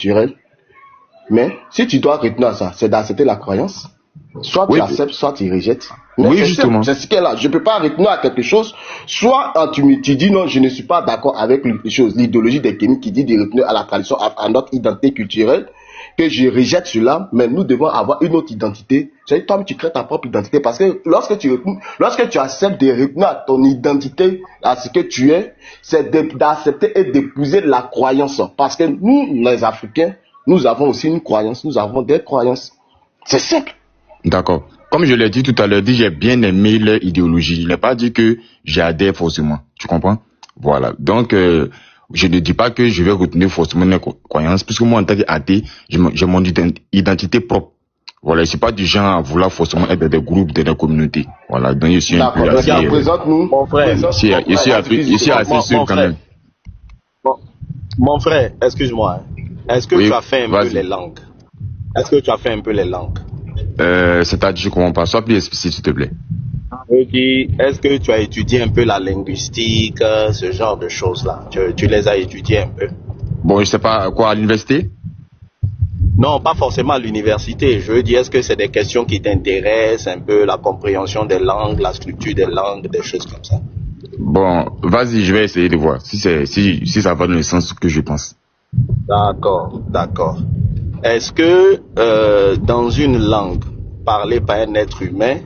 culturelle. Mais si tu dois retenir à ça, c'est d'accepter la croyance. Soit tu Oui, acceptes, soit tu rejettes. Mais oui, c'est justement. simple, c'est ce qu'elle a. Je ne peux pas retenir à quelque chose. Soit tu dis non, je ne suis pas d'accord avec les choses, l'idéologie des Kémis qui dit de retenir à la tradition, à notre identité culturelle, que je rejette cela, mais nous devons avoir une autre identité. C'est toi, tu crées ta propre identité parce que lorsque tu acceptes de retenir à ton identité, à ce que tu es, c'est d'accepter et d'épouser la croyance. Parce que nous, les Africains, nous avons aussi une croyance, nous avons des croyances. C'est simple. D'accord. Comme je l'ai dit tout à l'heure, j'ai bien aimé leur idéologie. Je n'ai pas dit que j'adhère forcément. Tu comprends? Voilà. Donc, je ne dis pas que je vais retenir forcément les croyances, puisque moi, en tant qu'athée, j'ai mon identité propre. Voilà, je suis pas du genre à vouloir forcément être dans des groupes, dans des communautés. Voilà, donc je suis un peu assez... Présente-nous. Mon frère. Je suis assez sûr quand même. Mon frère, excuse-moi. Est-ce que Oui, tu as fait un peu vas-y. les langues? Est-ce que tu as fait un peu les langues? C'est-à-dire, je comprends pas. Sois plus explicite, s'il te plaît. Je dis, est-ce que tu as étudié un peu la linguistique, ce genre de choses-là? Tu les as étudiées un peu? Bon, je sais pas, quoi, à l'université? Non, pas forcément à l'université. Je veux dire, est-ce que c'est des questions qui t'intéressent, un peu la compréhension des langues, la structure des langues, des choses comme ça? Bon, vas-y, je vais essayer de voir si ça va dans le sens que je pense. D'accord, d'accord. Est-ce que dans une langue parlée par un être humain,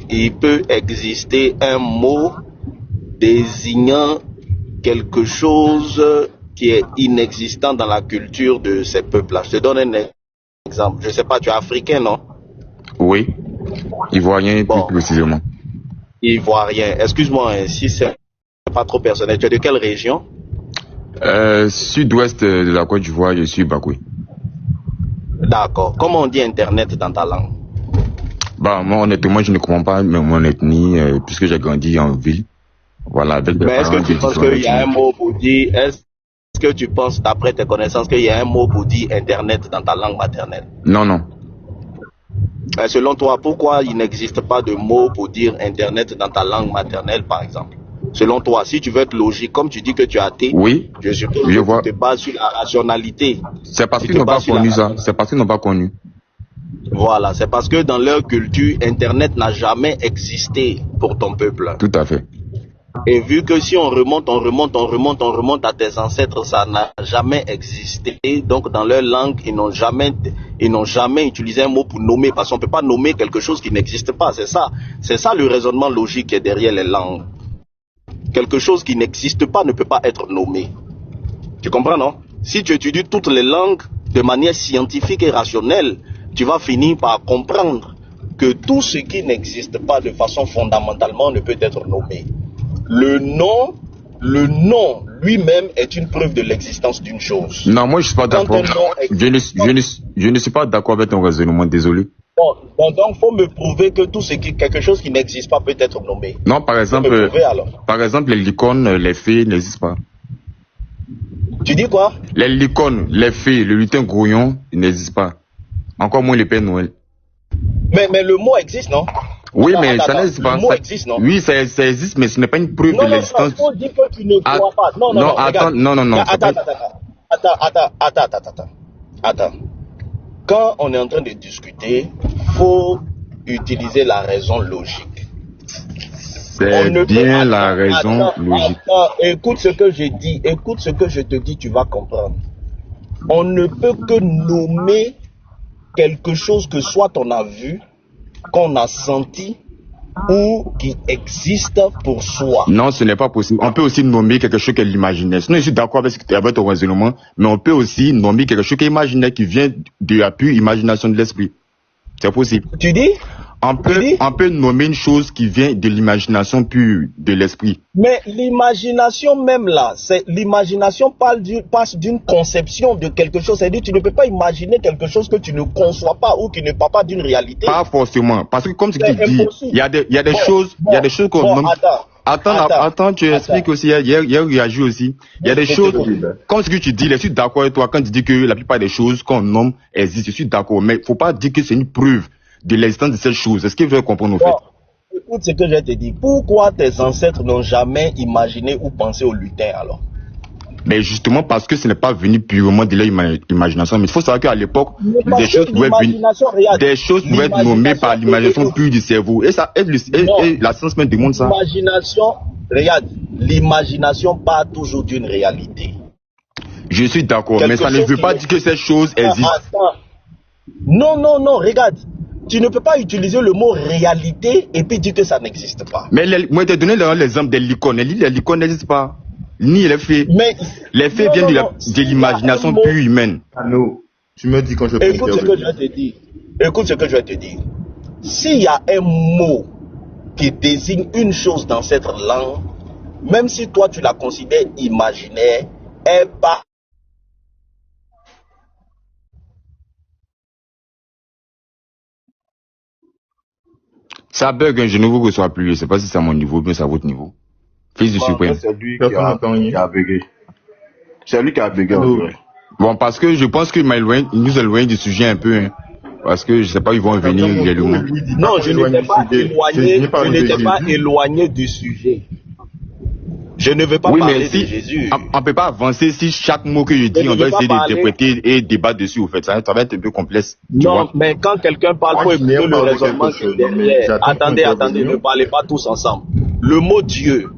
il peut exister un mot désignant quelque chose qui est inexistant dans la culture de ces peuples-là? Je te donne un exemple. Je ne sais pas, tu es africain, non? Oui, ivoirien Bon. plus précisément. Ivoirien. Excuse-moi, hein, si c'est pas trop personnel. Tu es de quelle région? Sud-ouest de la Côte d'Ivoire, je suis Bakoui. D'accord. Comment on dit Internet dans ta langue? Bah, moi, honnêtement, je ne comprends pas mon ethnie, puisque j'ai grandi en ville. Voilà, avec des Mais est-ce parents que tu de penses différentes qu'il y a un ethnies. mot pour dire, est-ce que tu penses, d'après tes connaissances, qu'il y a un mot pour dire Internet dans ta langue maternelle? Non, non. Selon toi, pourquoi il n'existe pas de mot pour dire Internet dans ta langue maternelle, par exemple? Selon toi, si tu veux être logique, comme tu dis que tu es athée, Oui, je suppose je que vois. tu te bases sur la rationalité. C'est parce Tu qu'ils te n'ont pas bases sur la connu ça. rationalité. C'est parce qu'ils n'ont pas connu. Voilà, c'est parce que dans leur culture, Internet n'a jamais existé pour ton peuple. Tout à fait. Et vu que si on remonte à tes ancêtres, ça n'a jamais existé. Donc dans leur langue, ils n'ont jamais utilisé un mot pour nommer, parce qu'on ne peut pas nommer quelque chose qui n'existe pas. C'est ça le raisonnement logique qui est derrière les langues. Quelque chose qui n'existe pas ne peut pas être nommé. Tu comprends, non? Si tu étudies toutes les langues de manière scientifique et rationnelle, tu vas finir par comprendre que tout ce qui n'existe pas de façon fondamentalement ne peut être nommé. Le nom lui-même est une preuve de l'existence d'une chose. Non, moi, je suis pas Quand d'accord. un nom existe- Je ne suis pas d'accord avec ton raisonnement, désolé. donc, il faut me prouver que quelque chose qui n'existe pas peut être nommé. Non, par Faut me exemple, prouver alors. les licornes, les fées n'existent pas. Tu dis quoi? Les licornes, les fées, le lutin grouillon, ils n'existent pas. Encore moins les Pères Noël. Mais le mot existe, non? Oui, mais ça n'existe pas. Le mot existe, non? Oui, ça existe, mais ce n'est pas une preuve de Non, l'existence. il faut dire que tu ne crois pas. Non, attends, regarde. non. Attends. Quand on est en train de discuter, faut utiliser la raison logique. C'est bien la raison logique. Attends, écoute ce que je dis, écoute ce que je te dis, tu vas comprendre. On ne peut que nommer quelque chose que soit on a vu, qu'on a senti ou qui existe pour soi. Non, ce n'est pas possible. On peut aussi nommer quelque chose qui est l'imaginaire. Sinon, je suis d'accord avec ton raisonnement, mais on peut aussi nommer quelque chose qui est imaginaire, qui vient de la pure imagination de l'esprit. C'est possible. Tu dis? On peut nommer une chose qui vient de l'imagination pure de l'esprit. Mais l'imagination même là, l'imagination passe d'une conception de quelque chose. C'est-à-dire tu ne peux pas imaginer quelque chose que tu ne conçois pas ou qui ne part pas d'une réalité. Pas forcément. Parce que comme tu C'est dis, impossible. il y a des choses qu'on nomme. Attends, tu expliques aussi, il y a réagi aussi. Il y a des choses, comme ce que tu dis, je suis d'accord avec toi quand tu dis que la plupart des choses qu'on nomme existent, je suis d'accord, mais il ne faut pas dire que c'est une preuve de l'existence de cette chose. Est-ce que vous avez compris en fait? Écoute ce que je vais te dire. Pourquoi tes ancêtres n'ont jamais imaginé ou pensé au lutin alors? Mais justement parce que ce n'est pas venu purement de leur imagination. Mais il faut savoir qu'à l'époque, des choses pouvaient être nommées par l'imagination pure du cerveau. Et ça, et la science même démontre ça. L'imagination, regarde, l'imagination part toujours d'une réalité. Je suis d'accord, mais ça ne veut pas dire que ces choses existent. Non, regarde. Tu ne peux pas utiliser le mot réalité et puis dire que ça n'existe pas. Mais moi, je t'ai donné l'exemple des licornes. Les licornes n'existent pas. Ni les faits. Mais, les faits viennent de l'imagination pure humaine. Nous, tu me dis quand je peux Écoute ce que je vais te dire. Écoute ce que je vais te dire. S'il y a un mot qui désigne une chose dans cette langue, même si toi tu la considères imaginaire, elle part. Ça bug, je ne vous reçois plus. Je ne sais pas si c'est à mon niveau ou bien c'est à votre niveau. Fils du suprême. C'est lui qui a bugué. C'est lui qui a bugué. Bon, parce que je pense qu'il nous éloigne du sujet un peu. Hein. Parce que je ne sais pas, ils vont revenir réellement. Non, je n'étais pas éloigné du sujet. Je ne veux pas parler de Jésus. On ne peut pas avancer si chaque mot que je dis, on doit essayer d'interpréter et débattre dessus. Au fait, ça va être un peu complexe. Non, mais quand quelqu'un parle, il faut écouter le raisonnement derrière. Attendez, ne parlez pas tous ensemble. Le mot Dieu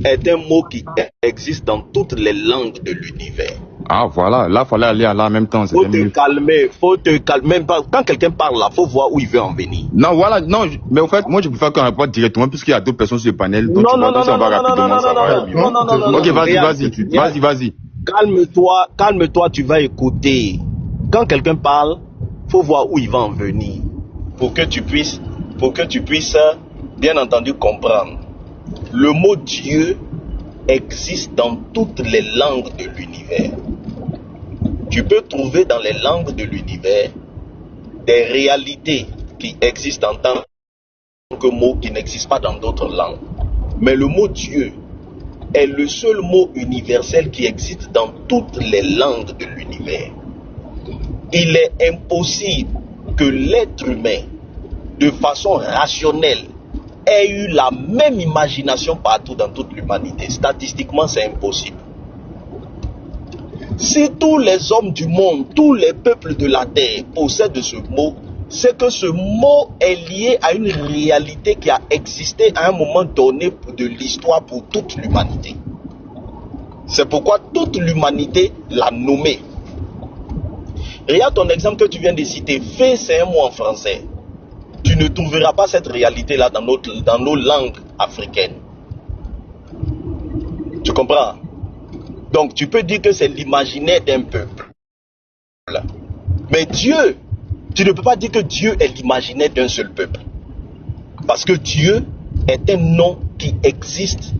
est un mot qui existe dans toutes les langues de l'univers. Ah voilà, là il fallait aller à là en même temps. Faut te calmer. Quand quelqu'un parle là, faut voir où il veut en venir. Non, voilà, non, mais en fait, moi je préfère qu'on répond directement puisqu'il y a d'autres personnes sur le panel. Donc non, ok, vas-y. Calme-toi, tu vas écouter. Quand quelqu'un parle, faut voir où il va en venir pour que tu puisses bien entendu comprendre. Le mot Dieu existe dans toutes les langues de l'univers. Tu peux trouver dans les langues de l'univers des réalités qui existent en tant que mot qui n'existent pas dans d'autres langues. Mais le mot Dieu est le seul mot universel qui existe dans toutes les langues de l'univers. Il est impossible que l'être humain, de façon rationnelle, ait eu la même imagination partout dans toute l'humanité. Statistiquement, c'est impossible. Si tous les hommes du monde, tous les peuples de la terre possèdent ce mot, c'est que ce mot est lié à une réalité qui a existé à un moment donné de l'histoire pour toute l'humanité. C'est pourquoi toute l'humanité l'a nommé. Regarde ton exemple que tu viens de citer. Fait, c'est un mot en français. Tu ne trouveras pas cette réalité-là dans nos langues africaines. Tu comprends? Donc tu peux dire que c'est l'imaginaire d'un peuple. Mais Dieu, tu ne peux pas dire que Dieu est l'imaginaire d'un seul peuple. Parce que Dieu est un nom qui existe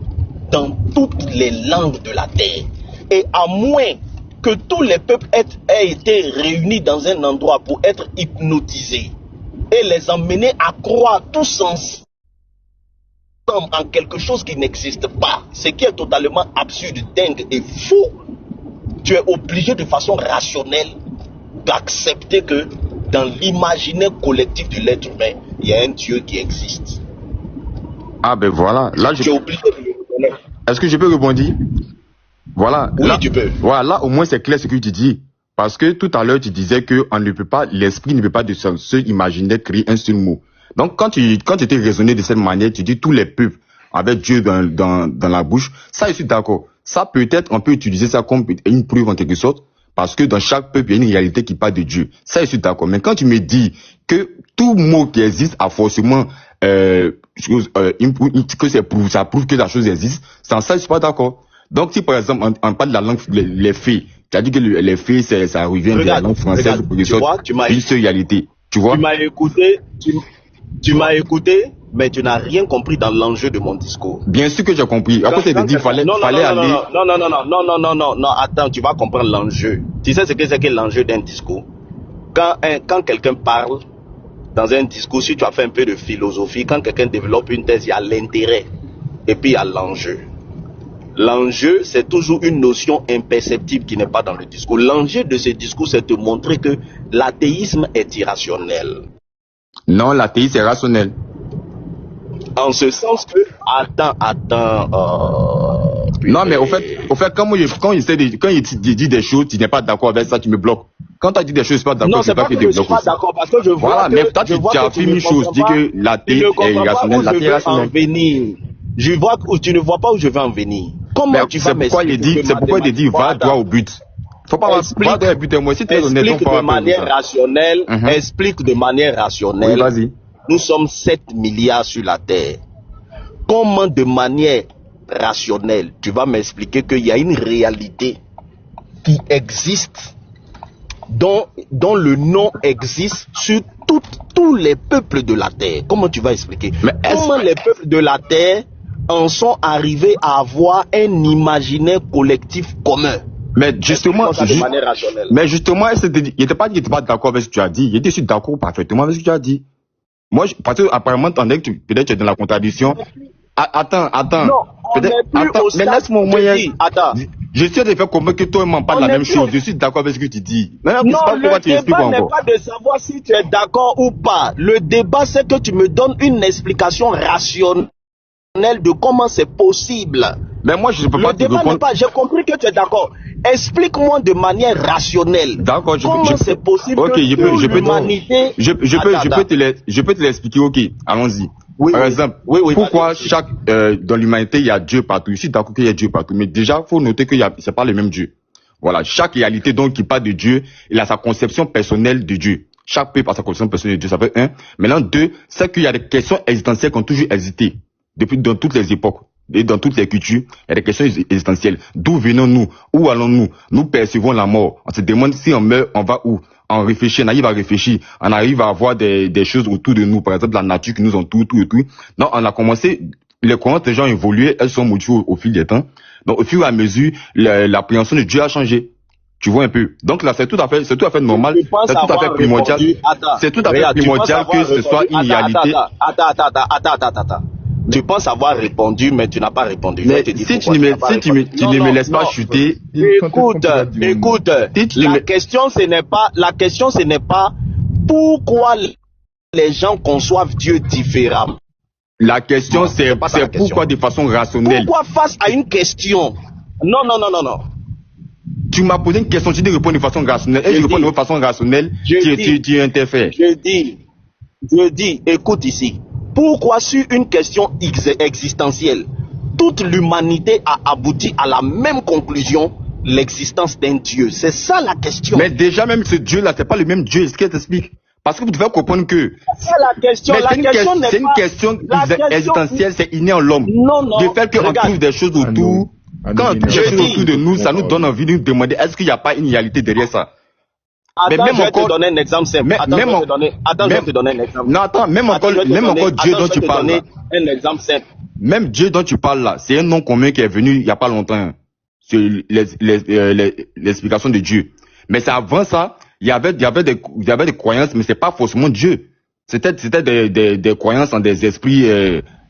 dans toutes les langues de la terre. Et à moins que tous les peuples aient été réunis dans un endroit pour être hypnotisés et les emmener à croire tous ensemble en quelque chose qui n'existe pas, ce qui est totalement absurde, dingue et fou, tu es obligé de façon rationnelle d'accepter que dans l'imaginaire collectif de l'être humain, il y a un Dieu qui existe. Ah ben voilà, là tu es obligé de le reconnaître. Est-ce que je peux rebondir? Voilà. Oui, là, tu peux. Voilà, là au moins c'est clair ce que tu dis. Parce que tout à l'heure tu disais que on ne peut pas, l'esprit ne peut pas de se imaginer créer un seul mot. Donc quand tu étais raisonné de cette manière, tu dis tous les peuples avec Dieu dans la bouche, ça je suis d'accord. Ça peut-être on peut utiliser ça comme une preuve en quelque sorte, parce que dans chaque peuple il y a une réalité qui parle de Dieu. Ça je suis d'accord. Mais quand tu me dis que tout mot qui existe a forcément que ça prouve que la chose existe, sans ça je suis pas d'accord. Donc si par exemple on parle de la langue, les faits, tu as dit que les faits ça revient de la langue française pour une seule réalité. Tu vois? Tu m'as écouté, mais tu n'as rien compris dans l'enjeu de mon discours. Bien sûr que j'ai compris. Après, c'est de dire fallait aller. Non, attends, tu vas comprendre l'enjeu. Tu sais ce que c'est que l'enjeu d'un discours? Quand quelqu'un parle dans un discours, si tu as fait un peu de philosophie, quand quelqu'un développe une thèse, il y a l'intérêt et puis il y a l'enjeu. L'enjeu, c'est toujours une notion imperceptible qui n'est pas dans le discours. L'enjeu de ce discours, c'est de montrer que l'athéisme est irrationnel. Non, l'athéisme est rationnel. En ce sens que, attends, Non, mais au fait, quand il dit des choses, tu n'es pas d'accord avec ça, tu me bloques. Quand tu as dit des choses, je ne suis pas d'accord. Non, c'est pas que je suis pas d'accord, parce que je vois voilà, mais toi, tu affirmes une chose, dis que la thé est irrationnelle, la thé est rationnelle. Je vois où tu ne vois pas où je veux en venir. Comment tu vas m'expliquer? C'est pourquoi il dit, va droit au but. Faut pas voir droit au but. Moi, si tu es honnête, explique de manière rationnelle, explique de manière rationnelle. Oui, vas-y. Nous sommes 7 milliards sur la Terre. Comment de manière rationnelle, tu vas m'expliquer qu'il y a une réalité qui existe, dont le nom existe sur tous les peuples de la Terre? Comment tu vas expliquer? Comment les peuples de la Terre en sont arrivés à avoir un imaginaire collectif commun? Mais justement, il n'était pas d'accord avec ce que tu as dit. Il était d'accord parfaitement avec ce que tu as dit. Moi, parce que apparemment, peut-être tu es dans la contradiction. Attends. Non, mais laisse-moi au moins. Je suis de faire comprendre que toi et moi on parle de la même chose. Je suis d'accord avec ce que tu dis. Non, le débat n'est pas de savoir si tu es d'accord ou pas. Le débat, c'est que tu me donnes une explication rationnelle de comment c'est possible. Mais moi, je ne peux pas te répondre. J'ai compris que tu es d'accord. Explique-moi de manière rationnelle. D'accord, comment c'est possible que l'humanité... Je peux te l'expliquer, ok, allons-y. Oui, par exemple, pourquoi dans l'humanité, il y a Dieu partout? Je suis d'accord qu'il y a Dieu partout, mais déjà, il faut noter que c'est pas le même Dieu. Voilà, chaque réalité donc qui parle de Dieu, il a sa conception personnelle de Dieu. Chaque peuple a sa conception personnelle de Dieu, ça fait un. Maintenant, deux, c'est qu'il y a des questions existentielles qui ont toujours existé, depuis dans toutes les époques. Et dans toutes les cultures, il y a des questions existentielles. D'où venons-nous? Où allons-nous? Nous percevons la mort. On se demande si on meurt, on va où? On réfléchit, on arrive à réfléchir. On arrive à voir des choses autour de nous. Par exemple, la nature qui nous entoure, tout. Donc, on a commencé, les croyances des gens ont évolué, elles sont modifiées au fil des temps. Donc, au fur et à mesure, l'appréhension de Dieu a changé. Tu vois un peu. Donc là, c'est tout à fait normal. C'est tout à fait primordial. C'est tout à fait primordial que ce soit une réalité. Attends. Tu penses avoir répondu, mais tu n'as pas répondu. Mais si tu ne me laisses pas chuter. Écoute. La question, ce n'est pas pourquoi les gens conçoivent Dieu différemment. La question, c'est pourquoi de façon rationnelle. Pourquoi face à une question? Non. Tu m'as posé une question, tu dis répondre de façon rationnelle. Et je réponds de façon rationnelle, tu interfères. Je dis, écoute ici. Pourquoi sur une question existentielle, toute l'humanité a abouti à la même conclusion, l'existence d'un Dieu? C'est ça la question. Mais déjà même ce Dieu-là, c'est pas le même Dieu, ce qu'elle t'explique. Parce que vous devez comprendre que... C'est ça la question. C'est une question existentielle, c'est inné en l'homme. Non. De fait qu'on trouve des choses autour. Quand on trouve des choses autour de nous, ça nous donne envie de nous demander est-ce qu'il n'y a pas une réalité derrière ça? Attends, je vais te donner un exemple simple. Je vais te donner un exemple. Non, attends, même encore Dieu dont tu parles là. Un exemple simple. Même Dieu dont tu parles là, c'est un nom commun qui est venu il n'y a pas longtemps. C'est l'explication de Dieu. Mais c'est avant ça, il y avait des croyances, mais c'est pas forcément Dieu. C'était des croyances en des esprits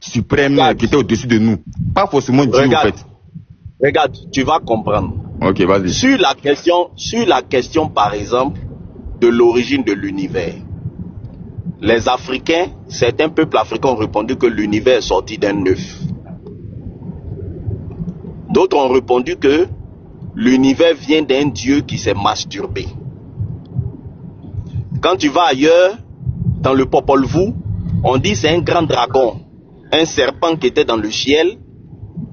suprêmes qui étaient au-dessus de nous. Pas forcément Dieu en fait. Regarde, tu vas comprendre. Ok, vas-y. Sur la question, par exemple, de l'origine de l'univers. Les Africains, certains peuples africains ont répondu que l'univers est sorti d'un œuf. D'autres ont répondu que l'univers vient d'un Dieu qui s'est masturbé. Quand tu vas ailleurs, dans le Popol Vuh, on dit c'est un grand dragon, un serpent qui était dans le ciel,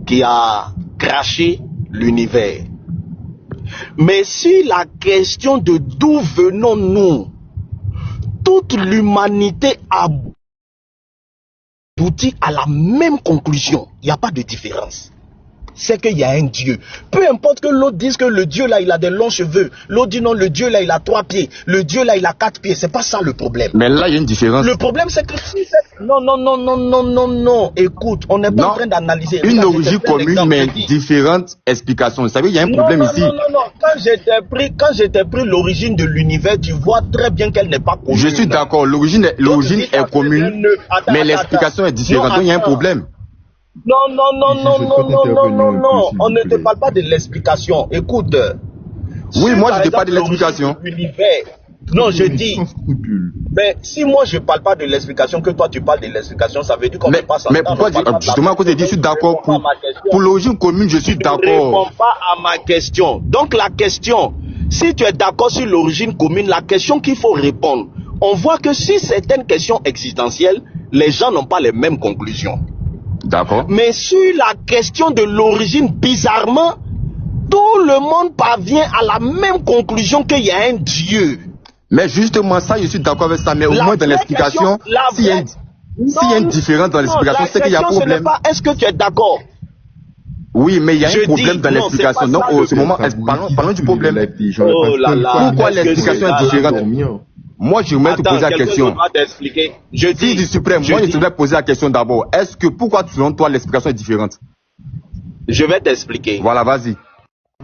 qui a craché l'univers. Mais si la question de d'où venons-nous, toute l'humanité aboutit à la même conclusion. Il n'y a pas de différence. C'est qu'il y a un Dieu. Peu importe que l'autre dise que le Dieu là il a des longs cheveux, l'autre dit non, le Dieu là il a 3 pieds, le Dieu là il a 4 pieds, c'est pas ça le problème. Mais là il y a une différence. Le problème c'est que si c'est... Non, écoute, on n'est pas en train d'analyser. Une origine commune mais différentes explications. Vous savez, il y a un problème ici. Non, quand j'étais pris l'origine de l'univers, tu vois très bien qu'elle n'est pas commune. Je suis d'accord, l'origine est commune, mais l'explication est différente. Donc il y a un problème. Non, on ne te parle pas de l'explication. Écoute. Oui, moi je te parle de l'explication. Non, je dis. Sans scrupule. Mais si moi je parle pas de l'explication, que toi tu parles de l'explication, ça veut dire qu'on ne passe Mais pourquoi justement à cause de dire, je suis d'accord pour l'origine commune, je suis d'accord. Tu ne réponds pas à ma question. Donc la question, si tu es d'accord sur l'origine commune, la question qu'il faut répondre, on voit que sur certaines questions existentielles, les gens n'ont pas les mêmes conclusions. D'accord. Mais sur la question de l'origine, bizarrement, tout le monde parvient à la même conclusion qu'il y a un Dieu. Mais justement, ça, je suis d'accord avec ça. Mais au moins dans l'explication, s'il y a une différence dans l'explication, c'est qu'il y a un problème. Est-ce que tu es d'accord? Oui, mais il y a un problème dans l'explication. Donc, au ce moment, parlons du problème. Pourquoi l'explication est différente? Moi, je voudrais te poser la question. Si du suprême, moi, je voudrais poser la question d'abord. Est-ce que, pourquoi, selon toi, l'explication est différente? Je vais t'expliquer. Voilà, vas-y.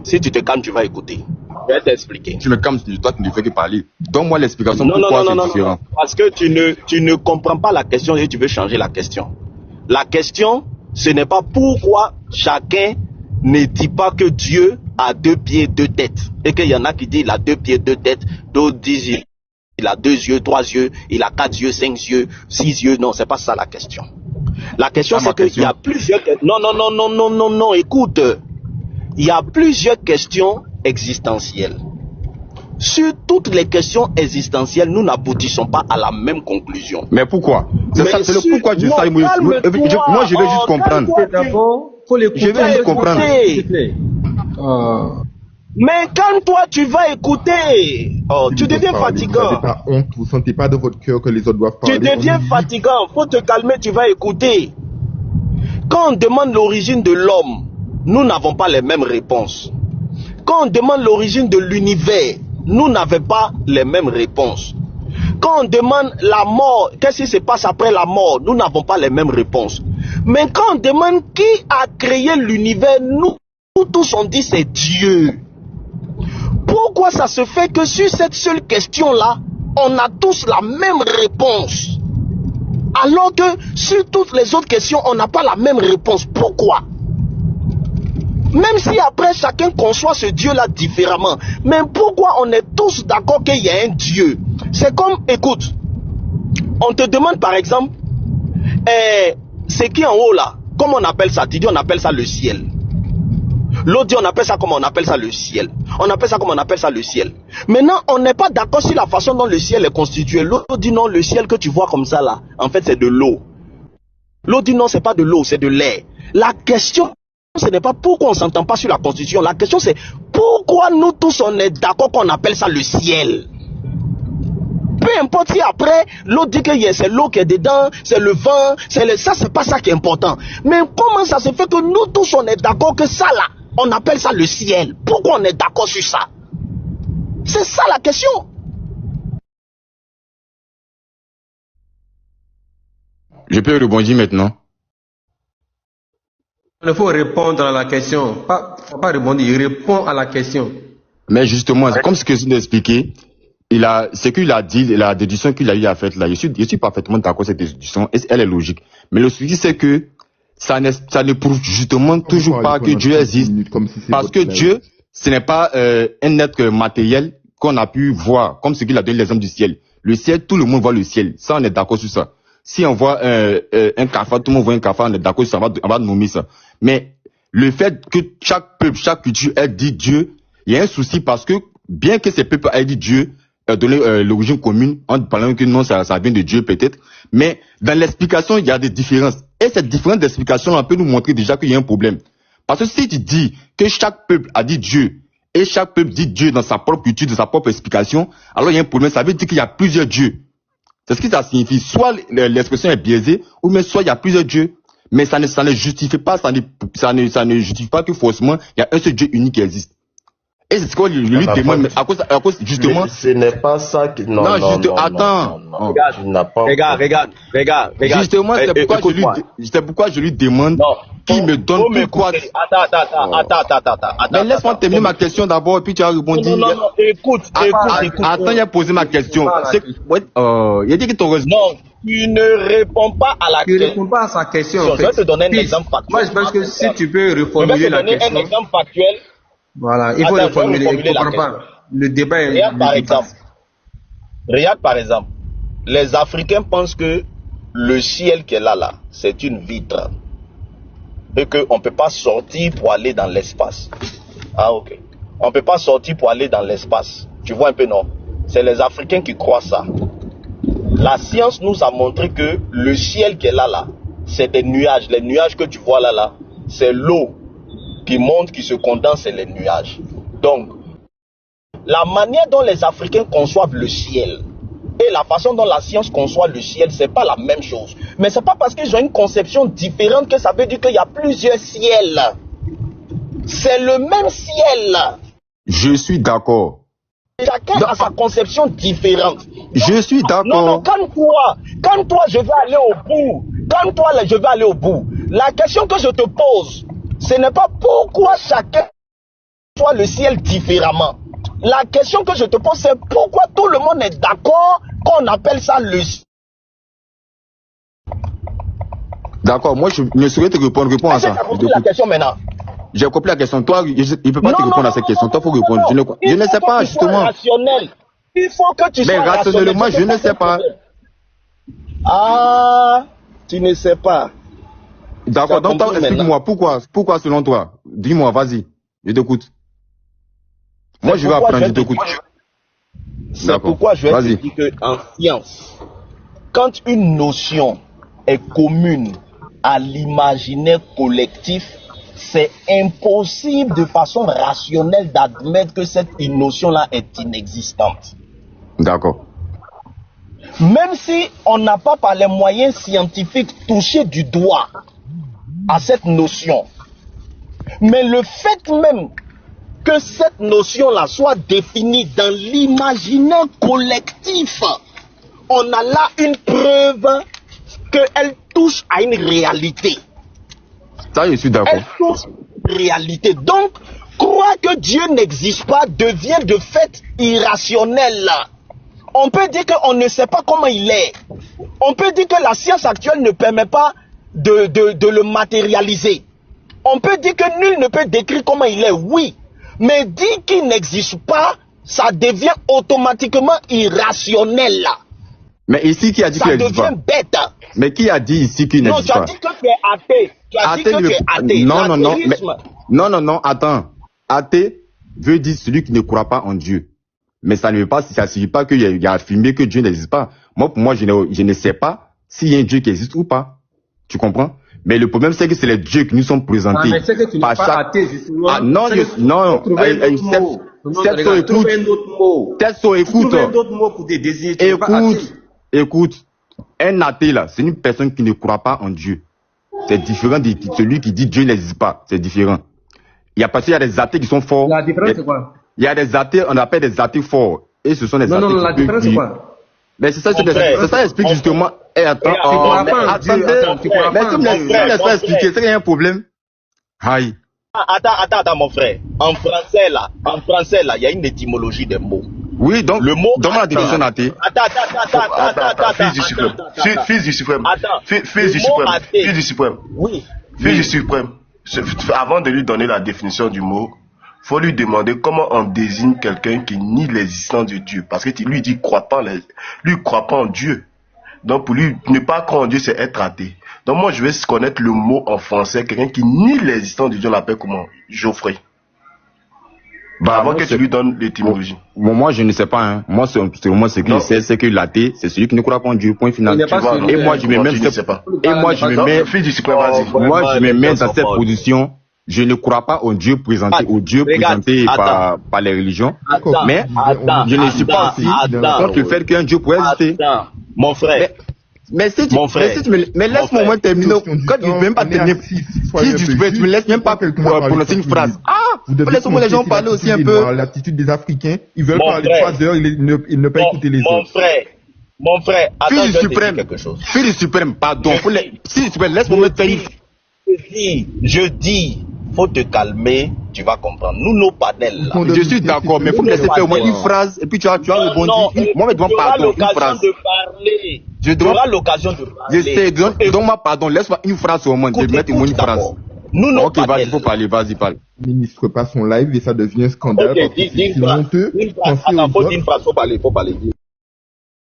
Si tu te calmes, tu vas écouter. Je vais t'expliquer. Tu me calmes, toi, tu ne fais que parler. Donne-moi l'explication pourquoi c'est différent. Non, parce que tu ne comprends pas la question et tu veux changer la question. La question, ce n'est pas pourquoi chacun ne dit pas que Dieu a 2 pieds, 2 têtes. Et qu'il y en a qui disent il a 2 pieds, 2 têtes. D'autres disent il a 2 yeux, 3 yeux, il a 4 yeux, 5 yeux, 6 yeux. Non, c'est pas ça la question. La question, c'est qu'il y a plusieurs... Non, écoute. Il y a plusieurs questions existentielles. Sur toutes les questions existentielles, nous n'aboutissons pas à la même conclusion. Mais pourquoi? C'est le pourquoi je sais. Moi, je vais juste comprendre. Je vais juste comprendre. Mais quand toi, tu vas écouter, tu deviens fatigant. Vous n'avez pas honte, vous ne sentez pas dans votre cœur que les autres doivent parler. Tu deviens fatigant, faut te calmer, tu vas écouter. Quand on demande l'origine de l'homme, nous n'avons pas les mêmes réponses. Quand on demande l'origine de l'univers, nous n'avons pas les mêmes réponses. Quand on demande la mort, qu'est-ce qui se passe après la mort, nous n'avons pas les mêmes réponses. Mais quand on demande qui a créé l'univers, nous tous on dit c'est Dieu. Pourquoi ça se fait que sur cette seule question-là, on a tous la même réponse, alors que sur toutes les autres questions, on n'a pas la même réponse? Pourquoi? Même si après chacun conçoit ce Dieu-là différemment, mais pourquoi on est tous d'accord qu'il y a un Dieu? C'est comme, écoute, on te demande par exemple, c'est qui en haut là? Comment on appelle ça? Tu dis on appelle ça le ciel. L'autre dit on appelle ça comment on appelle ça le ciel. On appelle ça comment on appelle ça le ciel. Maintenant, on n'est pas d'accord sur la façon dont le ciel est constitué. L'autre dit non, le ciel que tu vois comme ça là, en fait c'est de l'eau. L'autre dit non, c'est pas de l'eau, c'est de l'air. La question, ce n'est pas pourquoi on ne s'entend pas sur la constitution. La question c'est pourquoi nous tous on est d'accord qu'on appelle ça le ciel. Peu importe si après l'autre dit que c'est l'eau qui est dedans, c'est le vent, ça c'est pas ça qui est important. Mais comment ça se fait que nous tous on est d'accord que ça là, on appelle ça le ciel? Pourquoi on est d'accord sur ça? C'est ça la question. Je peux rebondir maintenant. Il faut répondre à la question. Pas répondre, il répond à la question. Mais justement, comme ce que je viens d'expliquer, ce qu'il a dit, la déduction qu'il a eu à faire là, je suis parfaitement d'accord avec cette déduction, et elle est logique. Mais le souci, c'est que ça ne prouve justement toujours pas que Dieu existe. Parce que Dieu, ce n'est pas un être matériel qu'on a pu voir, comme ce qu'il a donné l'exemple du ciel. Le ciel, tout le monde voit le ciel. Ça, on est d'accord sur ça. Si on voit un cafard, tout le monde voit un cafard, on est d'accord sur ça, on va nommer ça. Mais le fait que chaque peuple, chaque culture ait dit Dieu, il y a un souci parce que bien que ces peuples aient dit Dieu, donné l'origine commune, en parlant que non, ça vient de Dieu peut-être, mais dans l'explication, il y a des différences. Et cette différence d'explication, on peut nous montrer déjà qu'il y a un problème. Parce que si tu dis que chaque peuple a dit Dieu, et chaque peuple dit Dieu dans sa propre culture, dans sa propre explication, alors il y a un problème, ça veut dire qu'il y a plusieurs dieux. C'est ce que ça signifie. Soit l'expression est biaisée, ou même soit il y a plusieurs dieux. Mais ça ne justifie pas, ça ne justifie pas que forcément, il y a un seul Dieu unique qui existe. Et c'est ce qu'on lui demande, à cause justement. Mais ce n'est pas ça que, attends. Regarde. Justement, c'est pourquoi je lui demande qu'il me donne pourquoi. Attends. Mais laisse-moi terminer ma question d'abord, et puis tu as répondu. Non, écoute. Attends, il a posé ma question. Il a dit que ton raison. Non, tu ne réponds pas à la question. Tu ne réponds pas à sa question. Je vais te donner un exemple factuel. Moi, je pense que si tu peux reformuler la question. Je vais te donner un exemple factuel. Voilà, il faut reformuler. Il ne comprend pas. Le débat est. Regarde par exemple. Regarde par exemple, les Africains pensent que le ciel qui est là, c'est une vitre. Et qu'on ne peut pas sortir pour aller dans l'espace. Ah ok. On ne peut pas sortir pour aller dans l'espace. Tu vois un peu, non? C'est les Africains qui croient ça. La science nous a montré que le ciel qui est là, c'est des nuages. Les nuages que tu vois là, c'est l'eau qui monte, qui se condense, c'est les nuages. Donc, la manière dont les Africains conçoivent le ciel et la façon dont la science conçoit le ciel, c'est pas la même chose. Mais c'est pas parce qu'ils ont une conception différente que ça veut dire qu'il y a plusieurs ciels. C'est le même ciel. Je suis d'accord. Chacun a sa conception différente. Je suis d'accord. Non, quand toi, je vais aller au bout. Quand toi, je vais aller au bout. La question que je te pose, ce n'est pas pourquoi chacun voit le ciel différemment. La question que je te pose, c'est pourquoi tout le monde est d'accord qu'on appelle ça le ciel. D'accord, moi je ne saurais te répondre. Réponds à ça. Tu as compris la question maintenant? J'ai compris la question. Toi, il ne peut pas te répondre à cette question. Toi, il faut répondre. Je ne sais pas, justement. Rationnel. Il faut que tu sois rationnel. Mais rationnellement, je ne sais pas. Ah, tu ne sais pas. D'accord, donc explique-moi, pourquoi selon toi? Dis-moi, vas-y, je t'écoute. Moi, je vais apprendre, je t'écoute. C'est pourquoi je vais te dire qu'en science, quand une notion est commune à l'imaginaire collectif, c'est impossible de façon rationnelle d'admettre que cette notion-là est inexistante. D'accord. Même si on n'a pas par les moyens scientifiques touché du doigt à cette notion, mais le fait même que cette notion-là soit définie dans l'imaginaire collectif, on a là une preuve qu'elle touche à une réalité. Ça, je suis d'accord. Elle touche à une réalité. Donc, croire que Dieu n'existe pas devient de fait irrationnel. On peut dire qu'on ne sait pas comment il est. On peut dire que la science actuelle ne permet pas de le matérialiser. On peut dire que nul ne peut décrire comment il est, oui. Mais dire qu'il n'existe pas, ça devient automatiquement irrationnel. Mais ici, qui a dit qu'il n'existe pas? Ça devient bête. Mais qui a dit ici qu'il n'existe pas? Non, tu as dit que tu es athée. Tu as dit que tu es athée. Non, attends. Athée veut dire celui qui ne croit pas en Dieu. Mais ça ne veut pas, ça ne signifie pas qu'il a affirmé que Dieu n'existe pas. Moi, pour moi, je ne sais pas s'il y a un Dieu qui existe ou pas. Tu comprends? Mais le problème, c'est que c'est les dieux qui nous sont présentés. Mais c'est que tu n'es pas athée, justement. Ah, non, écoute, un athée là, c'est une personne qui ne croit pas en Dieu. C'est différent de celui qui dit Dieu n'existe pas. C'est différent. Il y a des athées qui sont forts. La différence, c'est quoi? Il y a des athées, on appelle des athées forts. Et ce sont des athées. Non, la différence, c'est quoi? Mais c'est ça, ça explique justement. Et attends, laisse-moi expliquer, c'est qu'il y a un problème. Aïe. Attends, mon frère. En français, là, il y a une étymologie des mots. Oui, donc, le mot. Dans la définition d'athée. Attends, Fils du suprême. Oui. Fils du suprême. Avant de lui donner la définition du mot, faut lui demander comment on désigne quelqu'un qui nie l'existence de Dieu. Parce que lui dit croit pas en Dieu. Donc pour lui, ne pas croire en Dieu, c'est être athée. Donc moi, je vais connaître le mot en français. Quelqu'un qui nie l'existence de Dieu, on l'appelle comment? Geoffrey. Avant que tu lui donnes l'étymologie. Moi, je ne sais pas. Hein. Moi, ce que je sais, c'est que l'athée, c'est celui qui ne croit pas en Dieu. Point final. Et moi, je me mets dans cette position. Je ne crois pas au Dieu présenté, par les religions. Mais je ne suis pas aussi contre le fait qu'un Dieu pourrait exister. Mon frère. Mais laisse-moi au moins terminer. Quand tu ne veux même pas terminer, si tu ne me laisses même pas prononcer une phrase. Laisse-moi les gens parler aussi un peu. L'attitude des Africains, ils veulent parler 3 heures, ils ne peuvent pas écouter les autres. Mon frère, attends, Fils du suprême, Fils du suprême, pardon. Fils du suprême, laisse-moi me faire Je dis, faut te calmer, tu vas comprendre. Nous, nos panels là. Je suis d'accord, mais il faut me laisser faire au moins une phrase, et puis tu as rebondi. Moi, mais demande pardon, une phrase. Tu auras l'occasion de parler. Je sais, donne-moi pardon, laisse-moi une phrase au moins, je vais mettre une phrase. Nous, nos ok, vas-y, il faut parler, vas-y, parle. Ministre pas son live et ça devient un scandale. Ok, dis une phrase. Attends, faut dire une phrase, faut parler.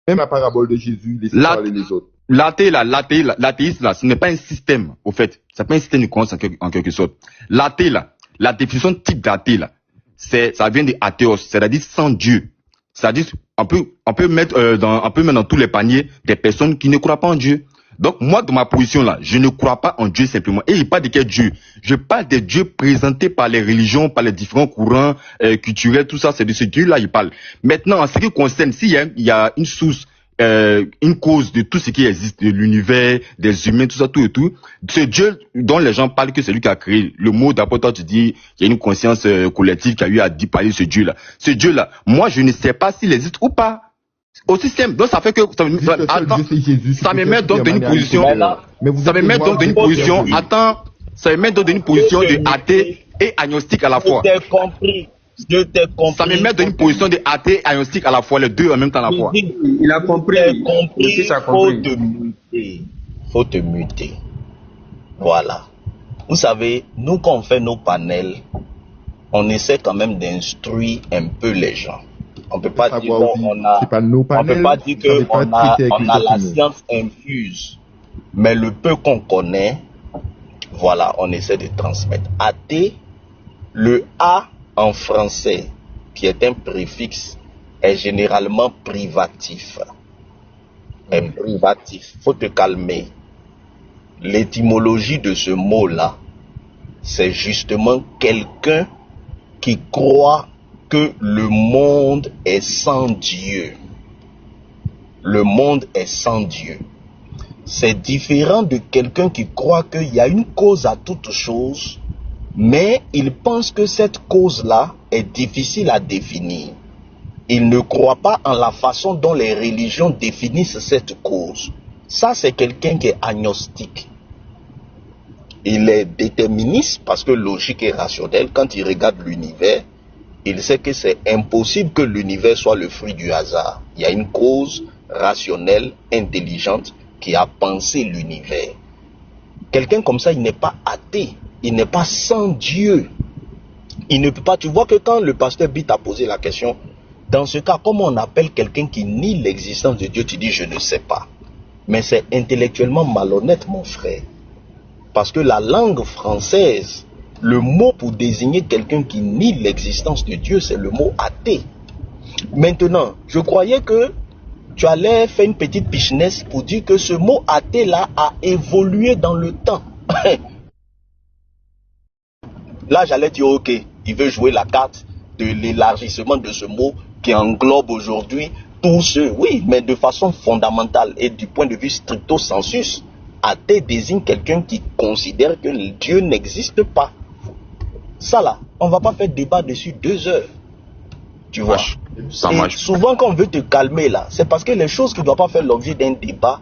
Même la parabole de Jésus, laissez parler les autres. L'athéisme, là, ce n'est pas un système, au fait. C'est pas un système de croyance en quelque sorte. L'athée, là, la définition type d'athée, là, ça vient de athéos, c'est-à-dire sans Dieu. C'est-à-dire, on peut mettre dans tous les paniers des personnes qui ne croient pas en Dieu. Donc, moi, de ma position là, je ne crois pas en Dieu simplement. Et il parle de quel Dieu? Je parle des dieux présentés par les religions, par les différents courants culturels, tout ça, c'est de ce Dieu-là il parle. Maintenant, en ce qui concerne, s'il y a une source, une cause de tout ce qui existe, de l'univers, des humains, tout ça, tout et tout, ce Dieu dont les gens parlent que c'est lui qui a créé. Le mot d'abord, toi, tu dis, il y a une conscience collective qui a eu à parler de ce Dieu-là. Ce Dieu-là, moi, je ne sais pas s'il existe ou pas. Aussi simple. Donc, ça fait que, ça me met donc dans une position, ça me met donc dans une position, ça me met donc dans une position de athée et agnostique à la fois. Je t'ai compris. Ça me met dans une position de athée et agnostique à la fois, les deux en même temps à la fois. Il a compris. Faut te muter. Voilà. Vous savez, nous, quand on fait nos panels, on essaie quand même d'instruire un peu les gens. On peut pas dire qu'on a, on peut pas dire qu'on a la science infuse, mais le peu qu'on connaît, voilà, on essaie de transmettre. Athée, le A en français, qui est un préfixe, est généralement privatif. Est privatif. Faut te calmer. L'étymologie de ce mot-là, c'est justement quelqu'un qui croit que le monde est sans Dieu. Le monde est sans Dieu. C'est différent de quelqu'un qui croit qu'il y a une cause à toute chose, mais il pense que cette cause-là est difficile à définir. Il ne croit pas en la façon dont les religions définissent cette cause. Ça, c'est quelqu'un qui est agnostique. Il est déterministe parce que logique et rationnel, quand il regarde l'univers, il sait que c'est impossible que l'univers soit le fruit du hasard. Il y a une cause rationnelle, intelligente, qui a pensé l'univers. Quelqu'un comme ça, il n'est pas athée, il n'est pas sans Dieu. Il ne peut pas. Tu vois que quand le pasteur Bit a posé la question, dans ce cas, comment on appelle quelqu'un qui nie l'existence de Dieu? Tu dis, je ne sais pas. Mais c'est intellectuellement malhonnête, mon frère. Parce que la langue française, le mot pour désigner quelqu'un qui nie l'existence de Dieu, c'est le mot athée. Maintenant, je croyais que tu allais faire une petite pichenesse pour dire que ce mot athée-là a évolué dans le temps. Là, j'allais dire, ok, il veut jouer la carte de l'élargissement de ce mot qui englobe aujourd'hui tous ceux. Oui, mais de façon fondamentale et du point de vue stricto sensus, athée désigne quelqu'un qui considère que Dieu n'existe pas. Ça là, on ne va pas faire débat dessus 2 heures. Tu vois. Et souvent quand on veut te calmer là, c'est parce que les choses qui ne doivent pas faire l'objet d'un débat,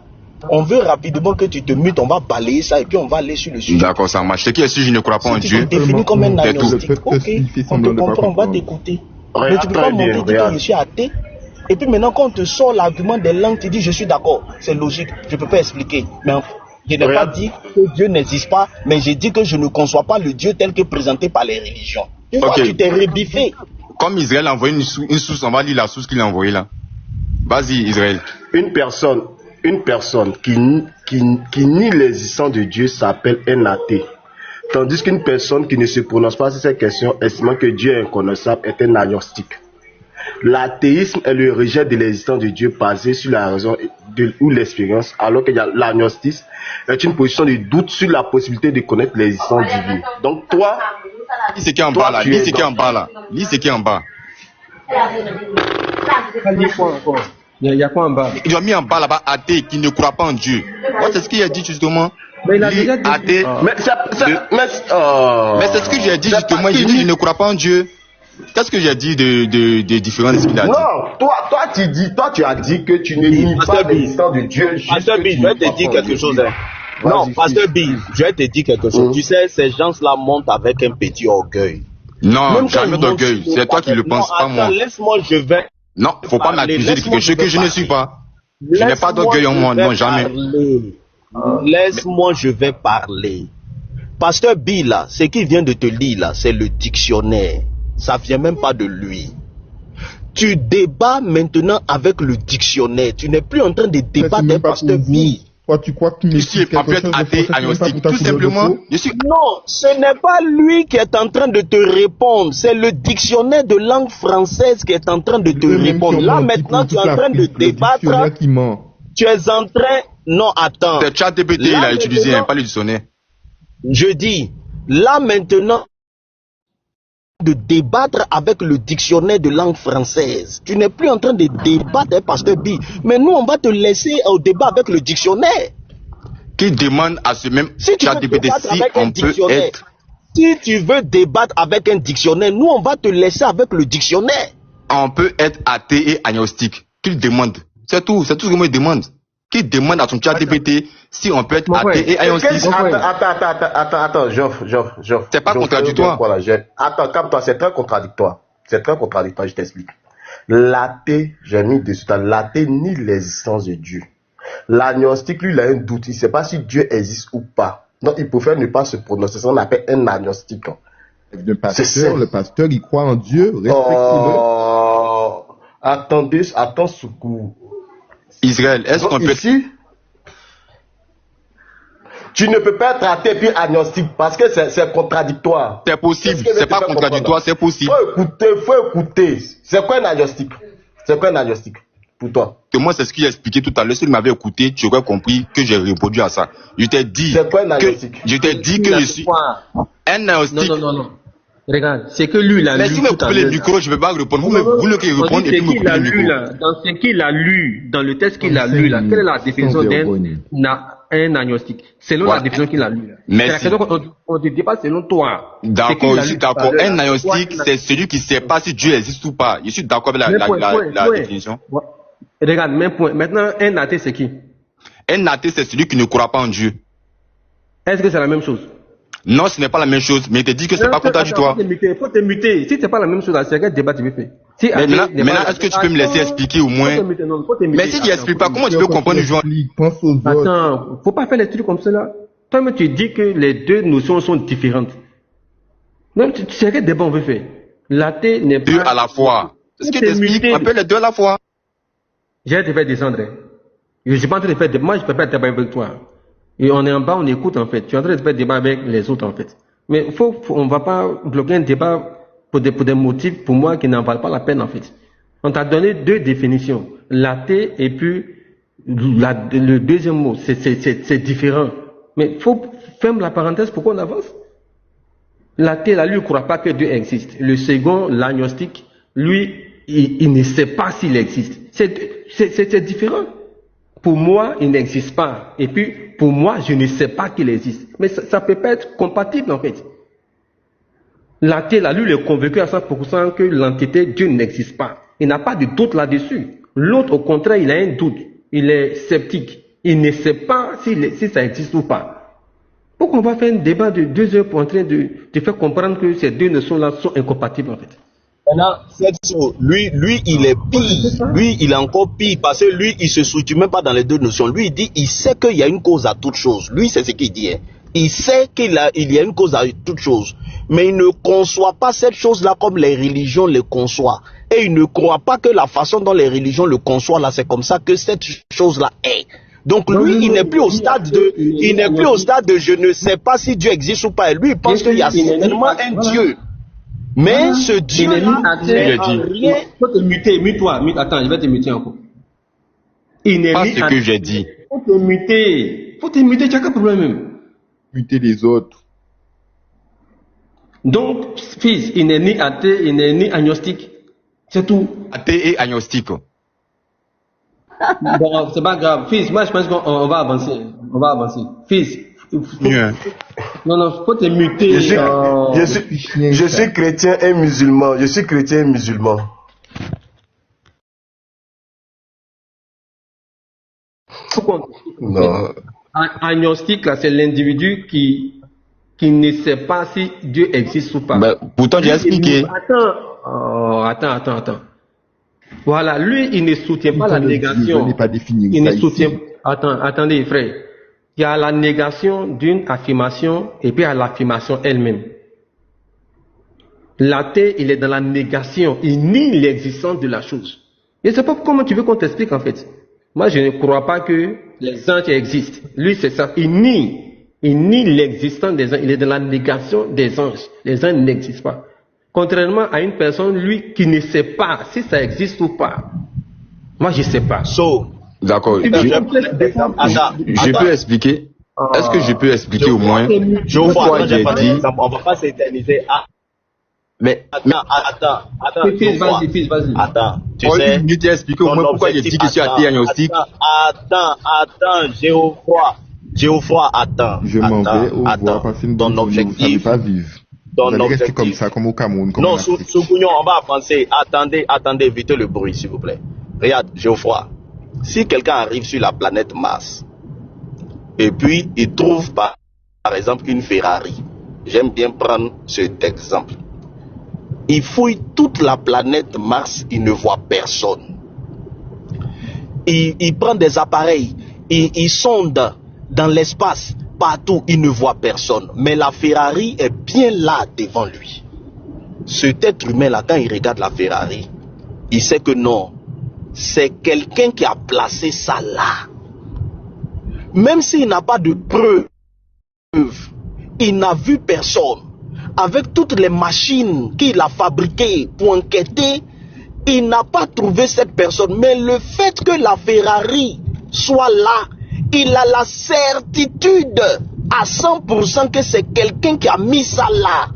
on veut rapidement que tu te mutes, on va balayer ça et puis on va aller sur le sujet. D'accord, ça marche. C'est qui si je ne crois pas en Dieu? Tu te définis comme un agnostique. Ok, on te comprend, on va t'écouter. Mais tu ne peux pas monter, dire que je suis athée. Et puis maintenant quand on te sort l'argument des langues, tu dis je suis d'accord, c'est logique, je ne peux pas expliquer. Mais je n'ai pas dit que Dieu n'existe pas, mais j'ai dit que je ne conçois pas le Dieu tel que présenté par les religions. Tu vois, tu t'es rebiffé. Comme Israël a envoyé une source, on va lire la source qu'il a envoyée là. Vas-y, Israël. Une personne qui nie l'existence de Dieu s'appelle un athée. Tandis qu'une personne qui ne se prononce pas sur cette question, estimant que Dieu est inconnaissable, est un agnostique. L'athéisme est le rejet de l'existence de Dieu basé sur la raison ou l'expérience, alors que l'agnostisme est une position de doute sur la possibilité de connaître l'existence divine. Donc toi, lis ce qui est en bas là, lis ce qui est en bas là, lis ce qui est en bas. Il y a quoi en bas? Ils ont mis en bas là-bas athée qui ne croit pas en Dieu. C'est ce qu'il a dit justement. Mais il a déjà dit athée. Mais c'est ce que j'ai dit justement. J'ai dit je ne crois pas en Dieu. Qu'est-ce que j'ai dit de différent de ce qu'il a dit? Non, toi tu as dit que tu ne nies pas l'existence de Dieu. Pasteur B, je vais te dire quelque chose. Non, Pasteur B, je vais te dire quelque chose. Tu sais, ces gens-là montent avec un petit orgueil. Non, jamais d'orgueil. C'est toi qui le penses, pas moi. Laisse-moi, je vais. Non, faut pas m'accuser de quelque chose que je ne suis pas. Je n'ai pas d'orgueil en moi, non, jamais. Laisse-moi, je vais parler. Pasteur B, là, ce qu'il vient de te lire, là, c'est le dictionnaire. Ça vient même pas de lui. Tu débats maintenant avec le dictionnaire. Tu n'es plus en train de débattre avec Pasteur B. Toi, tu crois que tu Ici, en fait, athée, agnostique. Tout simplement, Non, ce n'est pas lui qui est en train de te répondre. C'est le dictionnaire de langue française qui est en train de te répondre. Là, maintenant, tu es en train de débattre. Tu es en train... Non, attends. C'est ChatGPT, il a utilisé, pas le dictionnaire. Je dis, là, maintenant, de débattre avec le dictionnaire de langue française. Tu n'es plus en train de débattre avec Pasteur B. Mais nous, on va te laisser au débat avec le dictionnaire. Qui demande à ce même si ChatGPT si on peut être... Si tu veux débattre avec un dictionnaire, nous, on va te laisser avec le dictionnaire. On peut être athée et agnostique. Qu'il demande. C'est tout ce que moi il demande. Qui demande à son ChatGPT si on peut être athée et agnostique. Attends, Geoff. C'est pas contradictoire. Attends, calme-toi, c'est très contradictoire. Je t'explique. L'athée, j'ai mis dessus, l'athée nie l'existence de Dieu. L'agnostique, lui, il a un doute. Il ne sait pas si Dieu existe ou pas. Donc, il préfère ne pas se prononcer. C'est ce qu'on appelle un agnostique. Le pasteur, il croit en Dieu. Attends, Soukou. Israël, est-ce qu'on peut... Ici, tu ne peux pas être athée puis agnostique parce que c'est contradictoire. C'est possible, c'est pas contradictoire, c'est possible. Faut écouter. C'est quoi un agnostique pour toi? Moi, c'est ce qu'il a expliqué tout à l'heure. Si tu m'avais écouté, tu aurais compris que j'ai répondu à ça. Je t'ai dit que je suis un agnostique. Non. Regarde, c'est que lui, il a lu. Mais si vous me coupez les micros, je ne vais pas répondre. Vous ne pouvez répondre et puis me coupez les micros. Dans ce qu'il a lu, dans le texte qu'il a lu, là, quelle est la définition d'un agnostique? Selon la définition qu'il a lu. Merci. On ne te dit pas selon toi. D'accord, je suis d'accord. Un agnostique, c'est celui qui ne sait pas si Dieu existe ou pas. Je suis d'accord avec la définition. Regarde, même point. Maintenant, un athée, c'est qui? Un athée, c'est celui qui ne croit pas en Dieu. Est-ce que c'est la même chose? Non, ce n'est pas la même chose, mais il te dit que c'est pas contradictoire. Il faut te muter. Si c'est pas la même chose, c'est quel débat tu veux faire? Maintenant, est-ce que tu peux me laisser expliquer au moins? Mais si tu n'expliques pas, comment tu peux comprendre le genre? Attends, faut pas faire les trucs comme cela. Toi-même, tu dis que les deux notions sont différentes. Donc, tu sais quel débat on veut faire? L'athée n'est pas... Deux à la fois. Est-ce que tu expliques? On peut les deux à la fois. J'ai te faire descendre. Je ne suis pas en train de faire débat. Moi, je peux pas débattre avec toi. Et on est en bas, on écoute en fait. Tu es en train de faire débat avec les autres en fait. Mais on ne va pas bloquer un débat pour des motifs pour moi qui n'en valent pas la peine en fait. On t'a donné deux définitions. L'athée et puis le deuxième mot. C'est différent. Mais il faut fermer la parenthèse pour qu'on avance. L'athée, là, lui, ne croit pas que Dieu existe. Le second, l'agnostique, lui, il ne sait pas s'il existe. C'est différent. Pour moi, il n'existe pas. Et puis, pour moi, je ne sais pas qu'il existe. Mais ça peut pas être compatible, en fait. L'athée, là, lui, il est convaincu à 100% que l'entité Dieu n'existe pas. Il n'a pas de doute là-dessus. L'autre, au contraire, il a un doute. Il est sceptique. Il ne sait pas si ça existe ou pas. Pourquoi on va faire un débat de 2 heures pour en train de faire comprendre que ces deux notions-là sont incompatibles, en fait? Lui, il est pire. Lui, il est encore pire parce que lui, il se soutient même pas dans les deux notions. Lui, il dit, il sait qu'il y a une cause à toute chose. Lui, c'est ce qu'il dit. Hein. Il sait qu'il y a une cause à toute chose. Mais il ne conçoit pas cette chose-là comme les religions le conçoivent. Et il ne croit pas que la façon dont les religions le conçoivent là, c'est comme ça que cette chose-là est. Donc lui, il n'est plus au stade de je ne sais pas si Dieu existe ou pas. Et lui, il pense qu'il y a certainement un Dieu. Mais ce Dieu il faut te muter, mute-toi. Attends, je vais te muter encore. Il n'est pas ce que j'ai dit. Faut te muter, tu as quel problème même? Muter les autres. Donc, fils, il n'est ni athée, il n'est ni agnostique. C'est tout. Athée et agnostique. Bon, c'est pas grave. Fils, moi je pense qu'on va avancer. Fils. Non, faut te muter. Je suis chrétien et musulman. Non. Agnostique, là, c'est l'individu qui ne sait pas si Dieu existe ou pas. Mais pourtant, j'ai expliqué. Attends. Voilà, lui, il ne soutient pas la négation. Il ne soutient. Attendez, frère. Il y a la négation d'une affirmation et puis il y a l'affirmation elle-même. L'athée, il est dans la négation. Il nie l'existence de la chose. Je ne sais pas comment tu veux qu'on t'explique en fait. Moi, je ne crois pas que les anges existent. Lui, c'est ça. Il nie l'existence des anges. Il est dans la négation des anges. Les anges n'existent pas. Contrairement à une personne, lui, qui ne sait pas si ça existe ou pas. Moi, je ne sais pas. D'accord. Je peux expliquer. Est-ce que je peux expliquer au moins pourquoi j'ai dit... On va pas s'éterniser. Mais attends. Vas-y. Attends, tu sais. Je t'ai expliqué au moins pourquoi j'ai dit que je suis athée agnostique. Attends, Géoffroy, attends. Je m'en vais au revoir parce que ton objectif, pas vivre. Ton Vous allez rester objectif. comme ça, comme au Cameroun. Comme Non, en Afrique. Soukouignon, on va avancer. Attendez, évitez le bruit, s'il vous plaît. Regarde, Géoffroy. Si quelqu'un arrive sur la planète Mars, et puis il trouve par exemple une Ferrari, j'aime bien prendre cet exemple. Il fouille toute la planète Mars, il ne voit personne. Il prend des appareils, il sonde dans l'espace, partout, il ne voit personne. Mais la Ferrari est bien là devant lui. Cet être humain-là, quand il regarde la Ferrari, il sait que non, c'est quelqu'un qui a placé ça là. Même s'il n'a pas de preuves, il n'a vu personne. Avec toutes les machines qu'il a fabriquées pour enquêter, il n'a pas trouvé cette personne. Mais le fait que la Ferrari soit là, il a la certitude à 100% que c'est quelqu'un qui a mis ça là.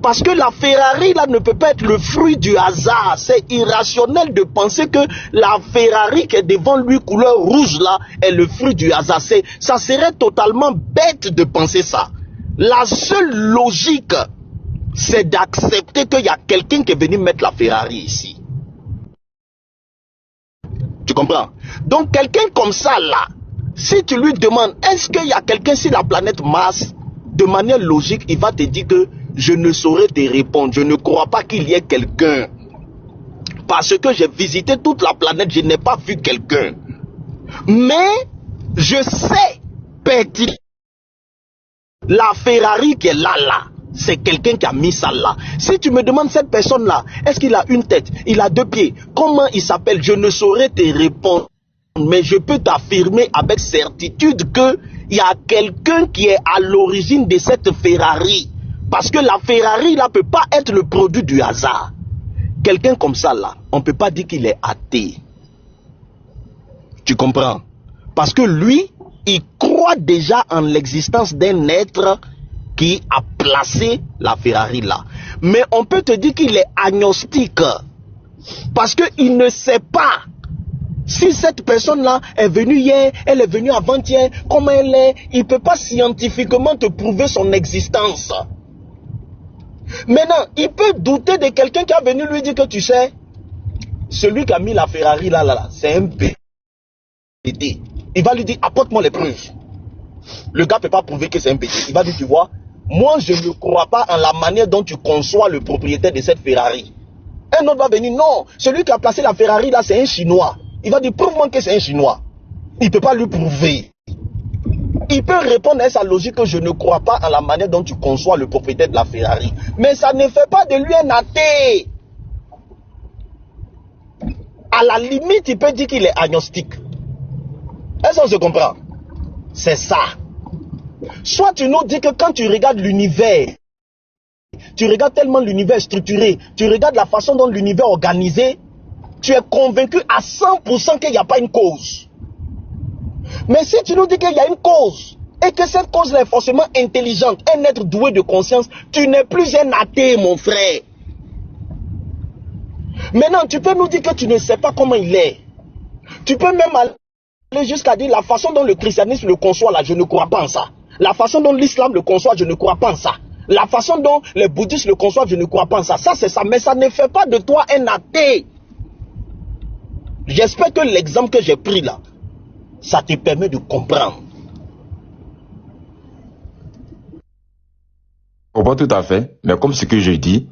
Parce que la Ferrari là ne peut pas être le fruit du hasard. C'est irrationnel de penser que la Ferrari qui est devant lui couleur rouge là est le fruit du hasard. Ça serait totalement bête de penser ça. La seule logique, c'est d'accepter qu'il y a quelqu'un qui est venu mettre la Ferrari ici. Tu comprends? Donc quelqu'un comme ça là, si tu lui demandes est-ce qu'il y a quelqu'un sur la planète Mars, de manière logique, il va te dire que je ne saurais te répondre. Je ne crois pas qu'il y ait quelqu'un. Parce que j'ai visité toute la planète, je n'ai pas vu quelqu'un. Mais je sais pertinemment la Ferrari qui est là, c'est quelqu'un qui a mis ça là. Si tu me demandes cette personne-là, est-ce qu'il a une tête, il a deux pieds, comment il s'appelle, je ne saurais te répondre. Mais je peux t'affirmer avec certitude qu'il y a quelqu'un qui est à l'origine de cette Ferrari. Parce que la Ferrari là ne peut pas être le produit du hasard. Quelqu'un comme ça là, on ne peut pas dire qu'il est athée. Tu comprends? Parce que lui, il croit déjà en l'existence d'un être qui a placé la Ferrari là. Mais on peut te dire qu'il est agnostique. Parce qu'il ne sait pas si cette personne-là est venue hier, elle est venue avant-hier, comment elle est. Il ne peut pas scientifiquement te prouver son existence. Maintenant, il peut douter de quelqu'un qui a venu lui dire que tu sais, celui qui a mis la Ferrari là, c'est un PD. Il va lui dire, apporte-moi les preuves. Le gars ne peut pas prouver que c'est un PD. Il va dire, tu vois, moi je ne crois pas en la manière dont tu conçois le propriétaire de cette Ferrari. Un autre va venir, non, celui qui a placé la Ferrari là, c'est un Chinois. Il va dire, prouve-moi que c'est un Chinois. Il ne peut pas lui prouver. Il peut répondre à sa logique que je ne crois pas en la manière dont tu conçois le propriétaire de la Ferrari. Mais ça ne fait pas de lui un athée. À la limite, il peut dire qu'il est agnostique. Est-ce qu'on se comprend? C'est ça. Soit tu nous dis que quand tu regardes l'univers, tu regardes tellement l'univers structuré, tu regardes la façon dont l'univers est organisé, tu es convaincu à 100% qu'il n'y a pas une cause. Mais si tu nous dis qu'il y a une cause, et que cette cause-là est forcément intelligente, un être doué de conscience, tu n'es plus un athée, mon frère. Maintenant, tu peux nous dire que tu ne sais pas comment il est. Tu peux même aller jusqu'à dire la façon dont le christianisme le conçoit, là, je ne crois pas en ça. La façon dont l'islam le conçoit, je ne crois pas en ça. La façon dont les bouddhistes le conçoivent, je ne crois pas en ça. Ça, c'est ça. Mais ça ne fait pas de toi un athée. J'espère que l'exemple que j'ai pris là, ça te permet de comprendre. Je comprends tout à fait, mais comme ce que je dis,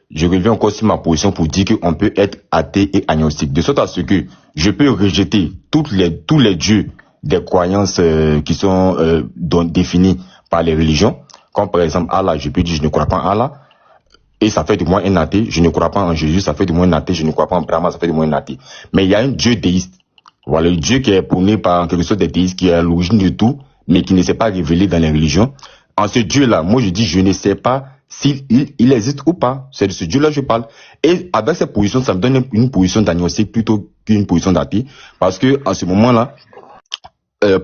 je reviens encore sur ma position pour dire qu'on peut être athée et agnostique. De sorte à ce que je peux rejeter tous les dieux des croyances qui sont définies par les religions, comme par exemple Allah, je peux dire je ne crois pas en Allah. Et ça fait de moi un athée, je ne crois pas en Jésus, ça fait de moi un athée, je ne crois pas en Brahma, ça fait de moi un athée. Mais il y a un Dieu déiste. Voilà, le Dieu qui est prôné par en quelque sorte des déistes, qui est à l'origine de tout, mais qui ne s'est pas révélé dans les religions. En ce Dieu-là, moi je dis, je ne sais pas s'il il existe ou pas. C'est de ce Dieu-là que je parle. Et avec cette position, ça me donne une position d'agnostique plutôt qu'une position d'athée. Parce que, en ce moment-là,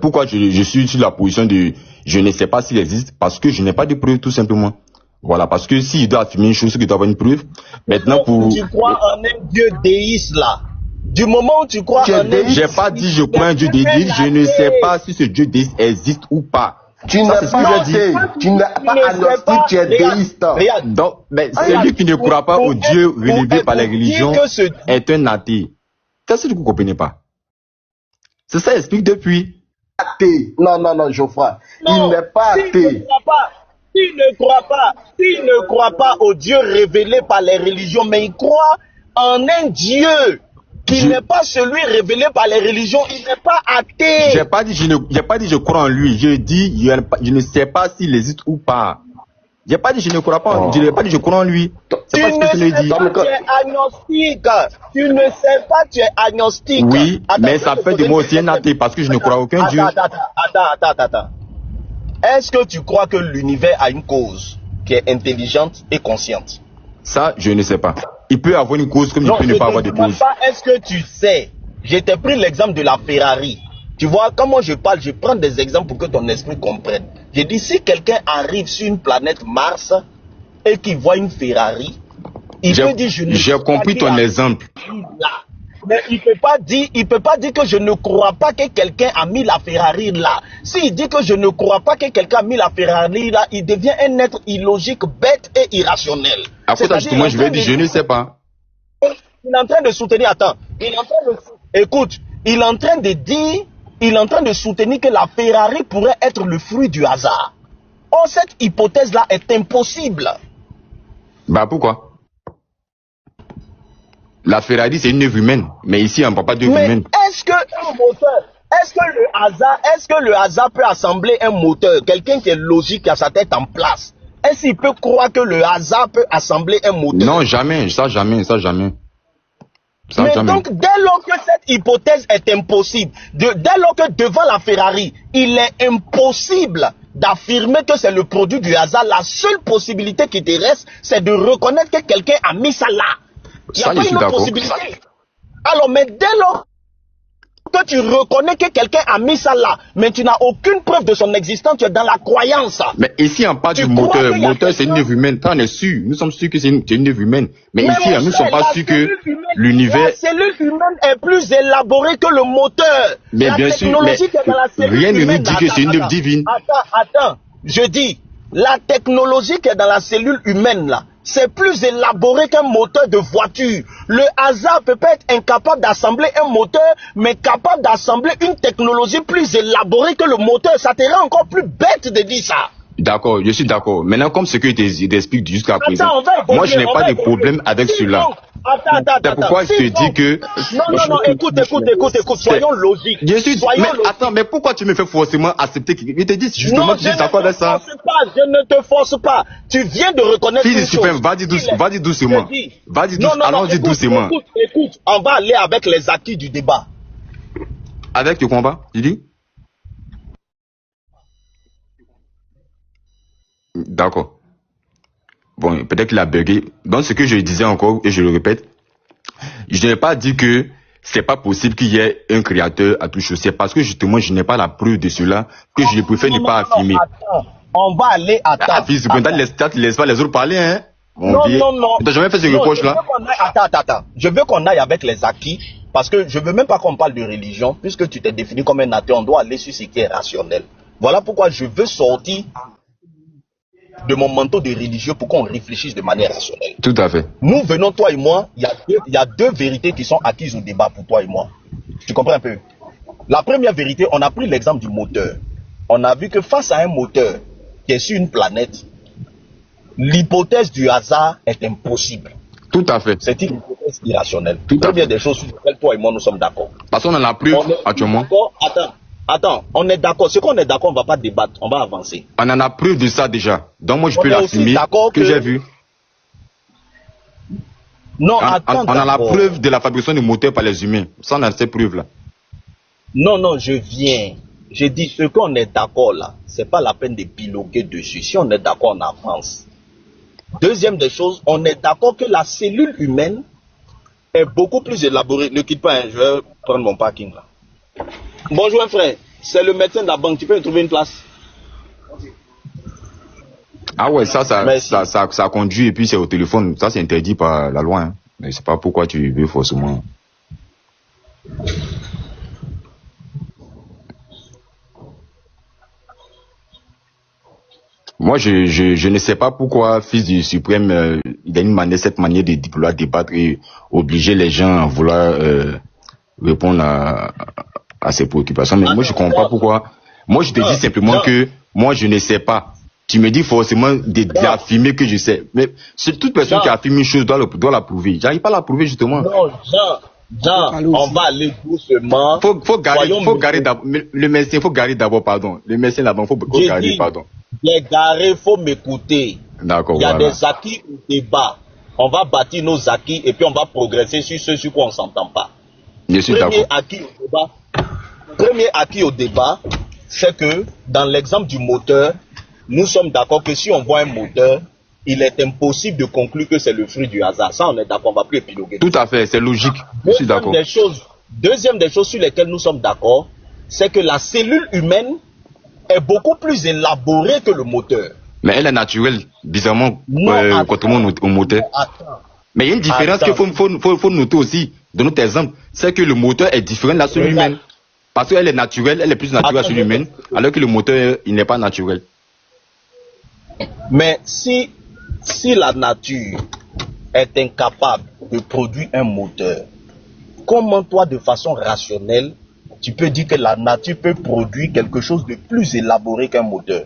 pourquoi je suis sur la position de je ne sais pas s'il existe? Parce que je n'ai pas de preuves, tout simplement. Voilà, parce que s'il doit affirmer une chose, c'est qu'il doit avoir une preuve. Maintenant, pour... Tu crois en un Dieu déiste, là. Du moment où tu crois en un Dieu... J'ai pas dit je crois en un Dieu déiste, je ne sais pas si ce Dieu déiste existe ou pas. Tu n'es pas athée, tu n'es pas agnostique, tu es déiste. Donc, mais celui qui ne croit pas au Dieu relevé par les religions est un athée. Qu'est-ce que vous ne comprenez pas? C'est ça, explique depuis. Athée. Non, Geoffroy. Il n'est pas athée. S'il ne croit pas au Dieu révélé par les religions, mais il croit en un Dieu qui n'est pas celui révélé par les religions, il n'est pas athée. J'ai pas dit je crois en lui, je dis je ne sais pas s'il existe ou pas. J'ai pas dit je ne crois pas, je n'ai pas dit je crois en lui. C'est pas ce que je l'ai dit. Tu es agnostique. Tu ne sais pas, tu es agnostique. Oui, mais ça fait de moi aussi un athée parce que je ne crois aucun Dieu. Attends. Est-ce que tu crois que l'univers a une cause qui est intelligente et consciente? Ça, je ne sais pas. Il peut avoir une cause comme il peut ne pas avoir de cause. Est-ce que tu sais? Je t'ai pris l'exemple de la Ferrari. Tu vois, quand moi je parle, je prends des exemples pour que ton esprit comprenne. J'ai dit, si quelqu'un arrive sur une planète Mars et qu'il voit une Ferrari, il peut dire, j'ai compris ton exemple. Mais il peut pas dire que je ne crois pas que quelqu'un a mis la Ferrari là. S'il dit que je ne crois pas que quelqu'un a mis la Ferrari là, il devient un être illogique, bête et irrationnel. À quoi justement, je vais dire, je ne sais pas. Il est en train de soutenir, écoute, il est en train de soutenir que la Ferrari pourrait être le fruit du hasard. Or, cette hypothèse-là est impossible. Bah, pourquoi? La Ferrari, c'est une œuvre humaine. Mais ici, on ne parle pas d'œuvre humaine. Est-ce que le hasard peut assembler un moteur? Quelqu'un qui est logique, qui a sa tête en place. Est-ce qu'il peut croire que le hasard peut assembler un moteur? Non, jamais. Ça, jamais. Mais donc, dès lors que cette hypothèse est impossible, dès lors que devant la Ferrari, il est impossible d'affirmer que c'est le produit du hasard, la seule possibilité qui te reste, c'est de reconnaître que quelqu'un a mis ça là. Il n'y a pas une autre possibilité. Alors, mais dès lors que tu reconnais que quelqu'un a mis ça là, mais tu n'as aucune preuve de son existence, tu es dans la croyance. Mais ici, on parle du moteur. Moteur, c'est une œuvre humaine. On est sûr. Nous sommes sûrs que c'est une œuvre humaine. Mais ici, nous ne sommes pas sûrs que l'univers... La cellule humaine est plus élaborée que le moteur. Mais bien sûr, mais rien ne nous dit que c'est une œuvre divine. Attends. Je dis, la technologie qui est dans la cellule humaine là, c'est plus élaboré qu'un moteur de voiture. Le hasard peut pas être incapable d'assembler un moteur, mais capable d'assembler une technologie plus élaborée que le moteur. Ça te rend encore plus bête de dire ça. D'accord, je suis d'accord. Maintenant, comme ce que tu t'expliques jusqu'à présent, moi je n'ai pas de problème avec cela. Attends. C'est pourquoi je te dis que... Non, écoute, soyons logiques. Attends, mais pourquoi tu me fais forcément accepter que... Je te dis justement que je suis d'accord avec ça. Je ne te force pas. Tu viens de reconnaître une chose. Va-y doucement. Allons-y doucement. Écoute, on va aller avec les acquis du débat. Avec le combat, tu dis? D'accord. Bon, peut-être qu'il a bugué. Donc, ce que je disais encore, et je le répète, je n'ai pas dit que c'est pas possible qu'il y ait un créateur à tout chose. C'est parce que justement, je n'ai pas la preuve de cela que je préfère ne pas affirmer. Attends. On va aller à ta... Laisse pas les autres parler, hein. Non. Tu n'as jamais fait ce reproche-là? Attends. Je veux qu'on aille avec les acquis, parce que je veux même pas qu'on parle de religion, puisque tu t'es défini comme un athée, on doit aller sur ce qui est rationnel. Voilà pourquoi je veux sortir de mon manteau de religieux pour qu'on réfléchisse de manière rationnelle. Tout à fait. Nous venons, toi et moi, il y a deux vérités qui sont acquises au débat pour toi et moi. Tu comprends un peu? La première vérité, on a pris l'exemple du moteur. On a vu que face à un moteur qui est sur une planète, l'hypothèse du hasard est impossible. Tout à fait. C'est une hypothèse irrationnelle. Première des choses sur lesquelles toi et moi nous sommes d'accord. Parce qu'on en a plus actuellement. Attends, on est d'accord. Ce qu'on est d'accord, on ne va pas débattre, on va avancer. On en a preuve de ça déjà. Donc moi je peux l'affirmer que j'ai vu. Non, On attends on a la d'abord. preuve de la fabrication des moteurs par les humains. Ça, on a cette preuve-là. Non, je viens. J'ai dit ce qu'on est d'accord là, c'est pas la peine de piloguer dessus. Si on est d'accord, on avance. Deuxième des choses, on est d'accord que la cellule humaine est beaucoup plus élaborée. Ne quitte pas, hein, je vais prendre mon parking là. Bonjour frère, c'est le médecin de la banque, tu peux me trouver une place? Ah ouais, Merci. ça conduit et puis c'est au téléphone. Ça, c'est interdit par la loi. Hein. Mais c'est pas pourquoi tu veux forcément. Moi, je ne sais pas pourquoi Fils du Suprême, il a cette manière de vouloir débattre et obliger les gens à vouloir répondre à ces préoccupations. Mais moi, je comprends pas pourquoi. Moi, je te dis simplement que moi, je ne sais pas. Tu me dis forcément d'affirmer que je sais. Mais toute personne qui affirme une chose doit la prouver. J'arrive pas à la prouver, justement. Non, Jean, on va aller doucement. Faut garer d'abord. Le médecin, faut garer d'abord, pardon. Le médecin là-bas, faut garer, pardon. Les garés, faut m'écouter. D'accord, il y a voilà. des acquis au débat. On va bâtir nos acquis et puis on va progresser sur ceux sur quoi on ne s'entend pas. Je suis d'accord. Premier acquis au débat, c'est que dans l'exemple du moteur, nous sommes d'accord que si on voit un moteur, il est impossible de conclure que c'est le fruit du hasard. Ça, on est d'accord, on ne va plus épiloguer. Tout à fait, c'est logique. Je suis d'accord. Deuxième des choses sur lesquelles nous sommes d'accord, c'est que la cellule humaine est beaucoup plus élaborée que le moteur. Mais elle est naturelle, bizarrement, contrairement au moteur. Mais il y a une différence qu'il faut noter aussi, de notre exemple, c'est que le moteur est différent de la cellule humaine. Parce qu'elle est naturelle, elle est plus naturelle que la cellule humaine, alors que le moteur, il n'est pas naturel. Mais si la nature est incapable de produire un moteur, comment toi, de façon rationnelle, tu peux dire que la nature peut produire quelque chose de plus élaboré qu'un moteur?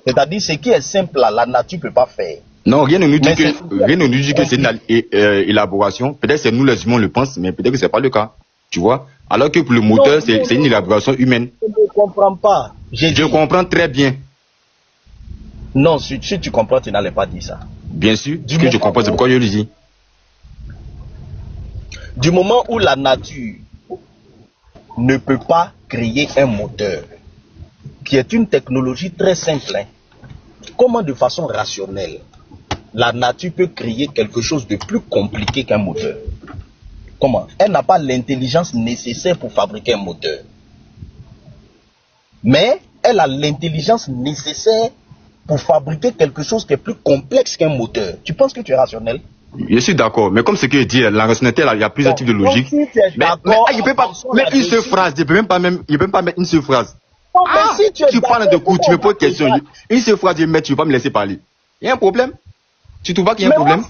C'est-à-dire, ce qui est simple là, la nature ne peut pas faire. Non, rien ne nous dit que c'est une élaboration. Peut-être c'est nous les humains le pensent, mais peut-être que ce n'est pas le cas. Tu vois? Alors que pour le moteur, c'est une élaboration humaine. Je ne comprends pas. Je comprends très bien. Non, si tu comprends, tu n'allais pas dire ça. Bien sûr, ce que je comprends, c'est pourquoi je le dis. Du moment où la nature ne peut pas créer un moteur, qui est une technologie très simple, hein, comment de façon rationnelle, la nature peut créer quelque chose de plus compliqué qu'un moteur? Comment? Elle n'a pas l'intelligence nécessaire pour fabriquer un moteur. Mais elle a l'intelligence nécessaire pour fabriquer quelque chose qui est plus complexe qu'un moteur. Tu penses que tu es rationnel? Je suis d'accord, mais comme ce que je dis, la rationalité, il y a plusieurs types de logique. Si tu es d'accord, il peut pas mettre une seule phrase, il peut même pas mettre une seule phrase. Non, mais si tu parles de coup, tu me poses une question. Une seule phrase, tu ne veux pas me laisser parler. Il y a un problème? Tu trouves pas qu'il y a un problème?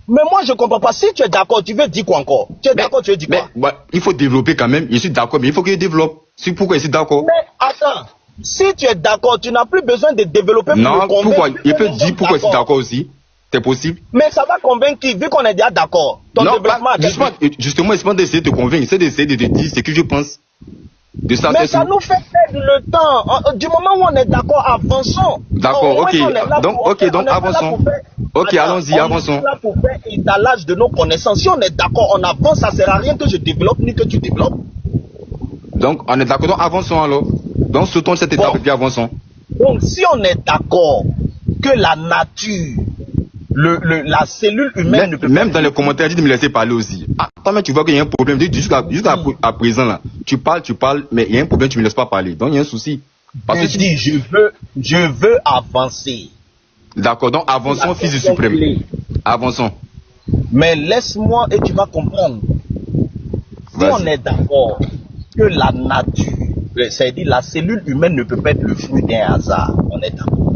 Mais moi, je ne comprends pas. Si tu es d'accord, tu veux dire quoi encore? Tu es d'accord, tu veux dire quoi? Mais il faut développer quand même. Je suis d'accord, mais il faut que je développe. C'est pourquoi je suis d'accord. Mais attends, si tu es d'accord, tu n'as plus besoin de développer pour non, me convaincre. Pourquoi? Il peut dire pourquoi je suis d'accord aussi. C'est possible. Mais ça va convaincre qui, vu qu'on est déjà d'accord? Non, justement, c'est pas d'essayer de te convaincre, c'est d'essayer de te dire ce que je pense. Mais ça nous fait perdre le temps. Du moment où on est d'accord, avançons. D'accord, ok. Donc avançons. Ok, allons-y, avançons. On est là pour faire étalage de nos connaissances. Si on est d'accord, on avance, ça ne sert à rien que je développe ni que tu développes. Donc on est d'accord, donc avançons alors. Donc sautons cette étape et puis avançons. Donc si on est d'accord que la nature, la cellule humaine ne peut pas... Même dans les commentaires, dis de me laisser parler aussi. Attends, mais tu vois qu'il y a un problème. Jusqu'à présent, là, tu parles, mais il y a un problème, tu ne me laisses pas parler. Donc il y a un souci. Parce que tu dis, je veux avancer. D'accord, donc avançons, Fils du Suprême. Avançons. Mais laisse-moi et tu vas comprendre. Si on est d'accord que la nature, c'est-à-dire la cellule humaine ne peut pas être le fruit d'un hasard, on est d'accord.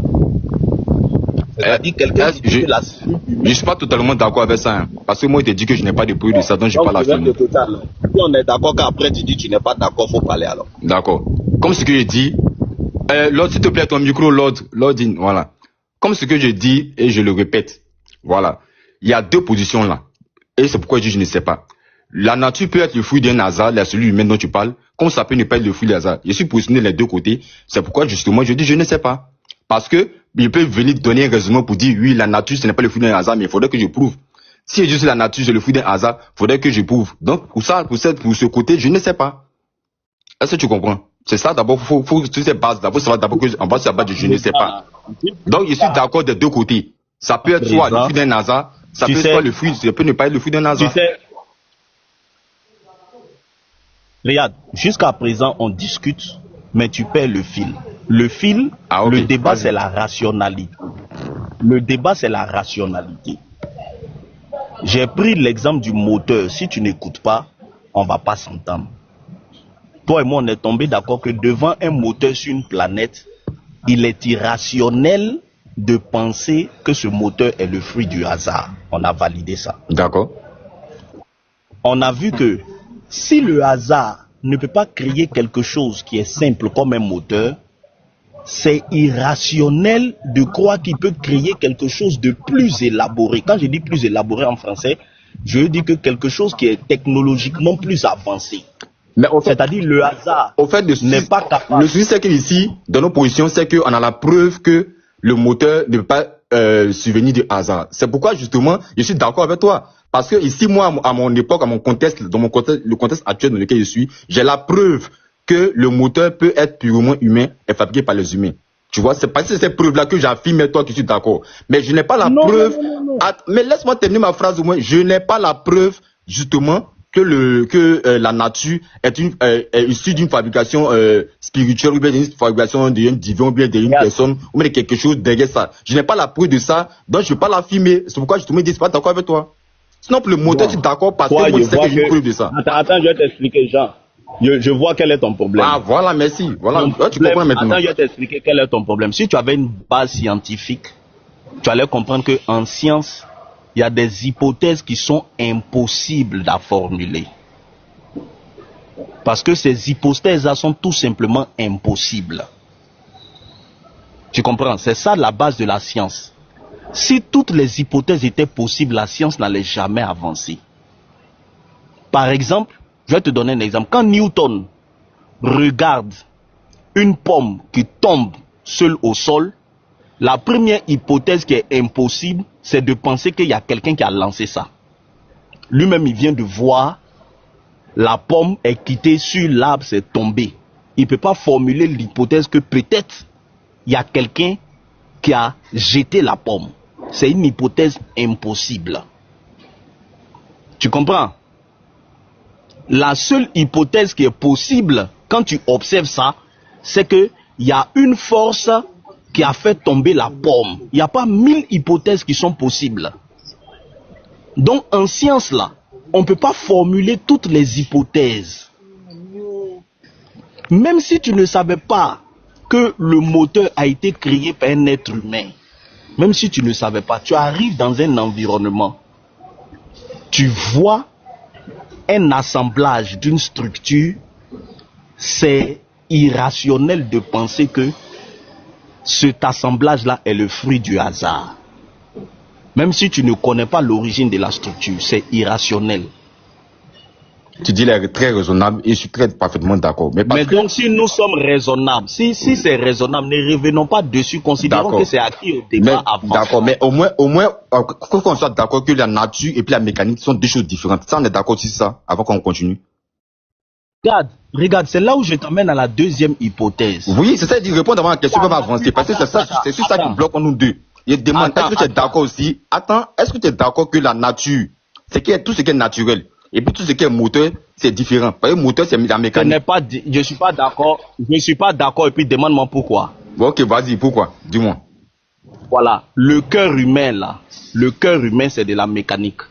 C'est-à-dire quelqu'un qui dit que la cellule humaine... Je ne suis pas totalement d'accord avec ça. Hein, parce que moi, je te dis que je n'ai pas de bruit de ça, donc je parle à la fin. Si on est d'accord qu'après tu dis que tu n'es pas d'accord, il faut parler alors. D'accord. Comme ce que je dis, Lord, s'il te plaît, ton micro, Lordine, voilà. Comme ce que je dis, et je le répète, voilà. Il y a deux positions là. Et c'est pourquoi je dis je ne sais pas. La nature peut être le fruit d'un hasard, la cellule humaine dont tu parles, comme ça peut ne pas être le fruit d'un hasard. Je suis positionné les deux côtés. C'est pourquoi justement je dis je ne sais pas. Parce que il peut venir donner un raisonnement pour dire oui, la nature ce n'est pas le fruit d'un hasard, mais il faudrait que je prouve. Si je suis la nature, j'ai le fruit d'un hasard, faudrait que je prouve. Donc, pour ce côté, je ne sais pas. Est-ce que tu comprends? C'est ça, d'abord, faut sur ces bases, d'abord, ça va d'abord que, en bas, sur la base de je ne sais pas. Donc, je suis d'accord des deux côtés. Ça peut être soit le fruit d'un hasard, ça peut être soit le fruit, ça peut ne pas être le fruit d'un hasard. Tu sais, regarde, jusqu'à présent, on discute, mais tu perds le fil. Le fil, le débat, c'est la rationalité. Le débat, c'est la rationalité. J'ai pris l'exemple du moteur. Si tu n'écoutes pas, on ne va pas s'entendre. Toi et moi, on est tombé d'accord que devant un moteur sur une planète, il est irrationnel de penser que ce moteur est le fruit du hasard. On a validé ça. D'accord. On a vu que si le hasard ne peut pas créer quelque chose qui est simple comme un moteur, c'est irrationnel de croire qu'il peut créer quelque chose de plus élaboré. Quand je dis plus élaboré en français, je veux dire que quelque chose qui est technologiquement plus avancé. Mais c'est-à-dire le hasard n'est pas capable. Le souci, c'est qu'ici, dans nos positions, c'est qu'on a la preuve que le moteur ne peut pas survenir du hasard. C'est pourquoi, justement, je suis d'accord avec toi. Parce que ici, moi, à mon époque, à mon contexte, le contexte actuel dans lequel je suis, j'ai la preuve que le moteur peut être purement humain et fabriqué par les humains. Tu vois, c'est parce que c'est cette preuve-là que j'affirme et toi que je suis d'accord. Mais je n'ai pas la preuve. Non. Mais laisse-moi terminer ma phrase au moins. Je n'ai pas la preuve, justement, que la nature est issue d'une fabrication spirituelle ou bien d'une fabrication d'un divin ou bien d'une personne ou bien de quelque chose derrière ça. Je n'ai pas la preuve de ça, donc je ne vais pas l'affirmer. C'est pourquoi je te dis pas d'accord avec toi. Sinon, pour le moteur, tu es d'accord parce que moi, je sais que j'ai une preuve de ça. Attends, je vais t'expliquer, Jean. Je vois quel est ton problème. Ah, voilà, merci. Voilà, tu comprends maintenant. Attends, je vais t'expliquer quel est ton problème. Si tu avais une base scientifique, tu allais comprendre qu'en science, il y a des hypothèses qui sont impossibles à formuler. Parce que ces hypothèses-là sont tout simplement impossibles. Tu comprends? C'est ça la base de la science. Si toutes les hypothèses étaient possibles, la science n'allait jamais avancer. Par exemple, je vais te donner un exemple. Quand Newton regarde une pomme qui tombe seule au sol, la première hypothèse qui est impossible, c'est de penser qu'il y a quelqu'un qui a lancé ça. Lui-même, il vient de voir la pomme est quittée sur l'arbre, c'est tombé. Il ne peut pas formuler l'hypothèse que peut-être il y a quelqu'un qui a jeté la pomme. C'est une hypothèse impossible. Tu comprends? La seule hypothèse qui est possible, quand tu observes ça, c'est qu'il y a une force qui a fait tomber la pomme. Il n'y a pas 1000 hypothèses qui sont possibles. Donc en science là, on ne peut pas formuler toutes les hypothèses. Même si tu ne savais pas que le moteur a été créé par un être humain, même si tu ne savais pas, tu arrives dans un environnement, tu vois un assemblage d'une structure, c'est irrationnel de penser que cet assemblage-là est le fruit du hasard. Même si tu ne connais pas l'origine de la structure, c'est irrationnel. Tu dis là très raisonnable et je suis très parfaitement d'accord. Mais donc si nous sommes raisonnables, si c'est raisonnable, ne revenons pas dessus, considérons que c'est acquis au débat avant. D'accord, mais au moins, qu'on soit d'accord que la nature et puis la mécanique sont deux choses différentes. Ça, on est d'accord sur ça, avant qu'on continue. Regarde, c'est là où je t'emmène à la deuxième hypothèse. Oui, c'est ça, il répond avant la question qu'on va avancer, parce que c'est sur ça qui bloque nous deux. Il demande, est-ce que tu es d'accord aussi? Attends, est-ce que tu es d'accord que la nature, c'est tout ce qui est naturel? Et puis tout ce qui est moteur, c'est différent. Parce que moteur, c'est la mécanique. Je ne suis pas d'accord. Je ne suis pas d'accord et puis demande-moi pourquoi. Bon, ok, vas-y, pourquoi? Dis-moi. Voilà, le cœur humain là, le cœur humain c'est de la mécanique.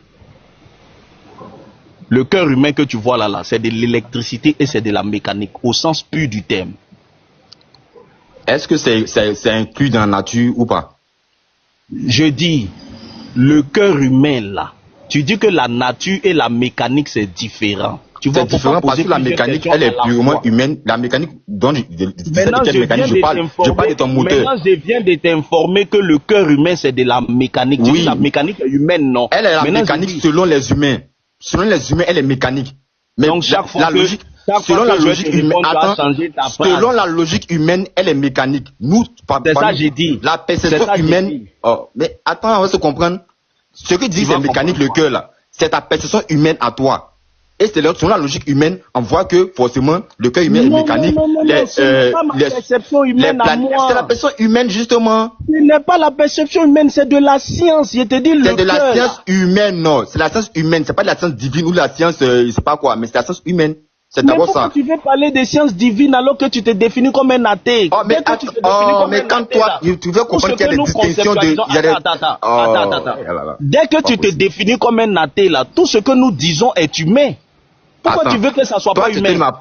Le cœur humain que tu vois là, c'est de l'électricité et c'est de la mécanique, au sens pur du terme. Est-ce que c'est inclus dans la nature ou pas? Je dis, le cœur humain là, tu dis que la nature et la mécanique c'est différent. C'est différent parce que la mécanique, elle est purement humaine. La mécanique, dont je parle de ton moteur. Maintenant, je viens de t'informer que le cœur humain c'est de la mécanique. Oui. La mécanique est humaine, non? Elle est la mécanique selon les humains. Selon les humains, elle est mécanique. Mais donc chaque fois selon la logique humaine, selon la logique humaine, elle est mécanique. Nous, c'est ça j'ai dit. La perception humaine. Oh, mais attends, on va se comprendre. Ce que dit c'est mécanique, le cœur là, c'est ta perception humaine à toi. Et c'est selon la logique humaine, on voit que forcément le cœur humain est mécanique. C'est pas ma perception humaine à moi. C'est la perception humaine justement. Ce n'est pas la perception humaine, c'est de la science. Je te dis le cœur. C'est de la science humaine, non. C'est la science humaine. C'est pas de la science divine ou de la science, je sais pas quoi, mais c'est la science humaine. C'est d'abord ça. Mais pourquoi tu veux parler des sciences divines alors que tu te définis comme un athée? Oh, mais quand toi, tu veux comprendre qu'il y a des distinctions de... Attends. Dès que tu te définis comme un athée, là, tout ce que nous disons est humain. Pourquoi tu veux que ça soit pas humain?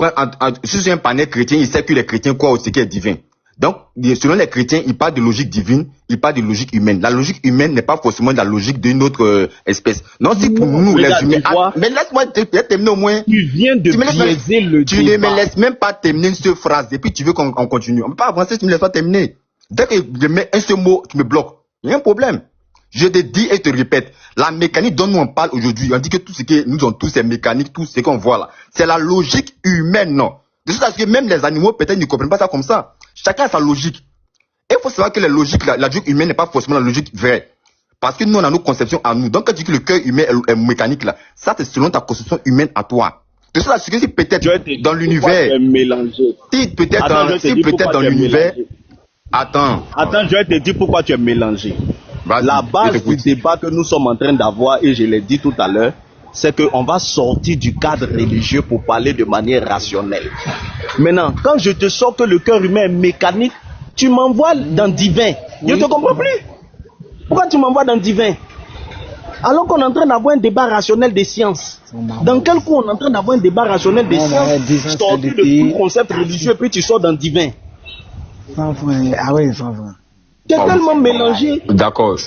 Si c'est un panel chrétien, il sait que les chrétiens croient au ce qui est divin. Donc, selon les chrétiens, ils parlent de logique divine, ils parlent de logique humaine. La logique humaine n'est pas forcément la logique d'une autre espèce. Non, c'est pour nous, les humains. Mais laisse-moi terminer au moins. Tu viens de biaiser le débat. Tu ne me laisses même pas terminer cette phrase, et puis tu veux qu'on continue. On ne peut pas avancer si tu ne me laisses pas terminer. Dès que je mets un seul mot, tu me bloques. Il y a un problème. Je te dis et te répète, la mécanique dont nous on parle aujourd'hui, on dit que tout ce que nous avons tous, c'est mécanique, tout ce qu'on voit là, c'est la logique humaine, non. De toute façon, que même les animaux, peut-être, ne comprennent pas ça comme ça. Chacun a sa logique. Et il faut savoir que la logique humaine n'est pas forcément la logique vraie. Parce que nous, on a nos conceptions à nous. Donc, quand tu dis que le cœur humain est mécanique là, ça, c'est selon ta conception humaine à toi. De toute façon, si peut-être dans l'univers, si peut-être dans l'univers, attends, je vais te dire pourquoi tu es mélangé. La base du débat que nous sommes en train d'avoir, et je l'ai dit tout à l'heure, c'est qu'on va sortir du cadre religieux pour parler de manière rationnelle. Maintenant, quand je te sors que le cœur humain est mécanique, tu m'envoies dans divin. Je ne te comprends plus. Pourquoi tu m'envoies dans divin? Alors qu'on est en train d'avoir un débat rationnel des sciences. Dans quel coup on est en train d'avoir un débat rationnel des sciences, sorti de tout concept religieux, puis tu sors dans divin? Ah oui, Tu es tellement mélangé. D'accord.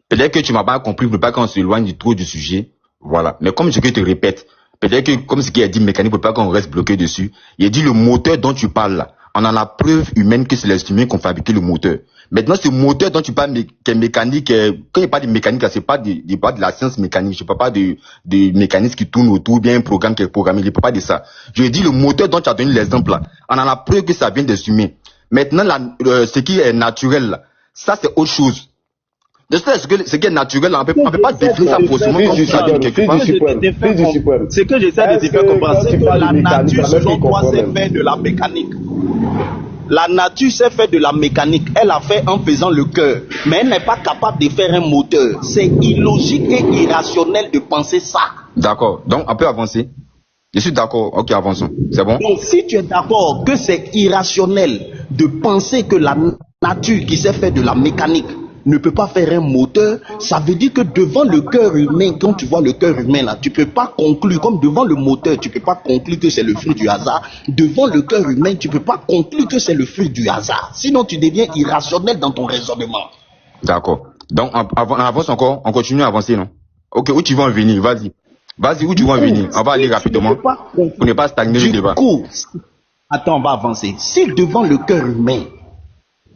Peut-être que tu m'as pas compris, pour pas qu'on s'éloigne trop du sujet. Voilà. Mais comme je te répète, peut-être que comme ce qui a dit mécanique, pour pas qu'on reste bloqué dessus, il a dit le moteur dont tu parles là. On a la preuve humaine que c'est les humains qui ont fabriqué le moteur. Maintenant, ce moteur dont tu parles, qui est mécanique, quand il parle de mécanique, c'est pas de la science mécanique. Je parle pas de mécanisme qui tourne autour, bien un programme qui est programmé. Je parle pas de ça. Je dis le moteur dont tu as donné l'exemple là. On a la preuve que ça vient des humains. Maintenant, ce qui est naturel là, ça c'est autre chose. De ce qui est naturel, on peut pas définir ça forcément comme ça de quelque part. Ce que j'essaie de te faire comprendre, c'est que la nature, selon toi, sait faire de la mécanique. La nature sait faire de la mécanique. Elle a fait en faisant le cœur. Mais elle n'est pas capable de faire un moteur. C'est illogique et irrationnel de penser ça. D'accord. Donc, on peut avancer. Je suis d'accord. Ok, avançons. C'est bon? Donc, si tu es d'accord que c'est irrationnel de penser que la nature qui sait faire de la mécanique ne peut pas faire un moteur, ça veut dire que devant le cœur humain, quand tu vois le cœur humain là, tu peux pas conclure, comme devant le moteur, tu peux pas conclure que c'est le fruit du hasard. Devant le cœur humain, tu peux pas conclure que c'est le fruit du hasard. Sinon, tu deviens irrationnel dans ton raisonnement. D'accord. Donc, on avance encore, on continue à avancer, non? Ok, où tu vas en venir? Vas-y. Vas-y, où tu vas en venir? On va aller rapidement pour ne pas stagner le débat. Attends, on va avancer. Si devant le cœur humain,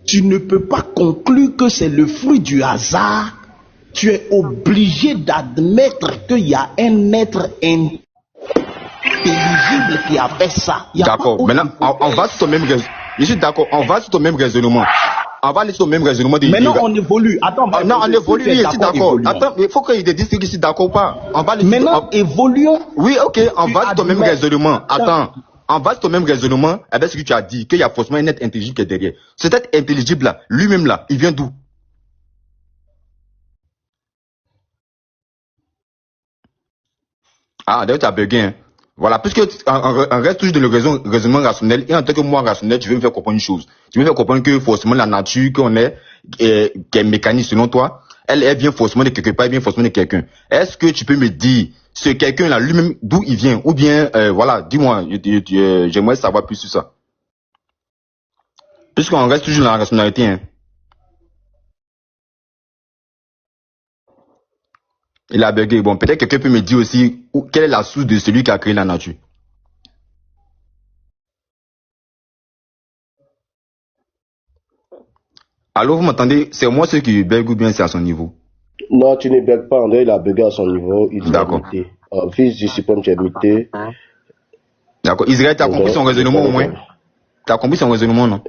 tu ne peux pas conclure que c'est le fruit du hasard, tu es obligé d'admettre qu'il y a un être intelligible qui a fait ça. D'accord. Maintenant, on va sur ton même raisonnement. Je suis d'accord. On va sur ton même raisonnement. On va aller sur le même raisonnement. Maintenant, on évolue. Attends, non, on évolue. Oui, je suis d'accord. Attends, il faut qu'il te dise que je suis d'accord ou pas. On va aller maintenant, évoluons. Oui, ok. On va sur ton même raisonnement. Attends. En base de ton même raisonnement, avec ce que tu as dit, qu'il y a forcément un être intelligible qui est derrière. Cet être intelligible là, lui-même là, il vient d'où? Ah, d'ailleurs, tu as bugué, hein. Voilà, puisque on reste toujours dans le raisonnement rationnel, et en tant que moi rationnel, tu veux me faire comprendre une chose. Tu veux me faire comprendre que forcément la nature qu'on est, qui est mécanique selon toi, elle vient forcément de quelque part, elle vient forcément de quelqu'un. Est-ce que tu peux me dire, ce quelqu'un-là, lui-même, d'où il vient? Ou bien, voilà, dis-moi, j'aimerais savoir plus sur ça. Puisqu'on reste toujours dans la rationalité, hein. Il a bugué. Bon, peut-être quelqu'un peut me dire aussi quelle est la source de celui qui a créé la nature. Allô, vous m'entendez? C'est moi ceux qui bug ou bien c'est à son niveau? Non, tu ne bugs pas, André, il a bugué à son niveau, il est muté. Fils du Cyprien, tu es muté. D'accord. Israël, tu as compris son raisonnement au moins? Tu as compris son raisonnement, non?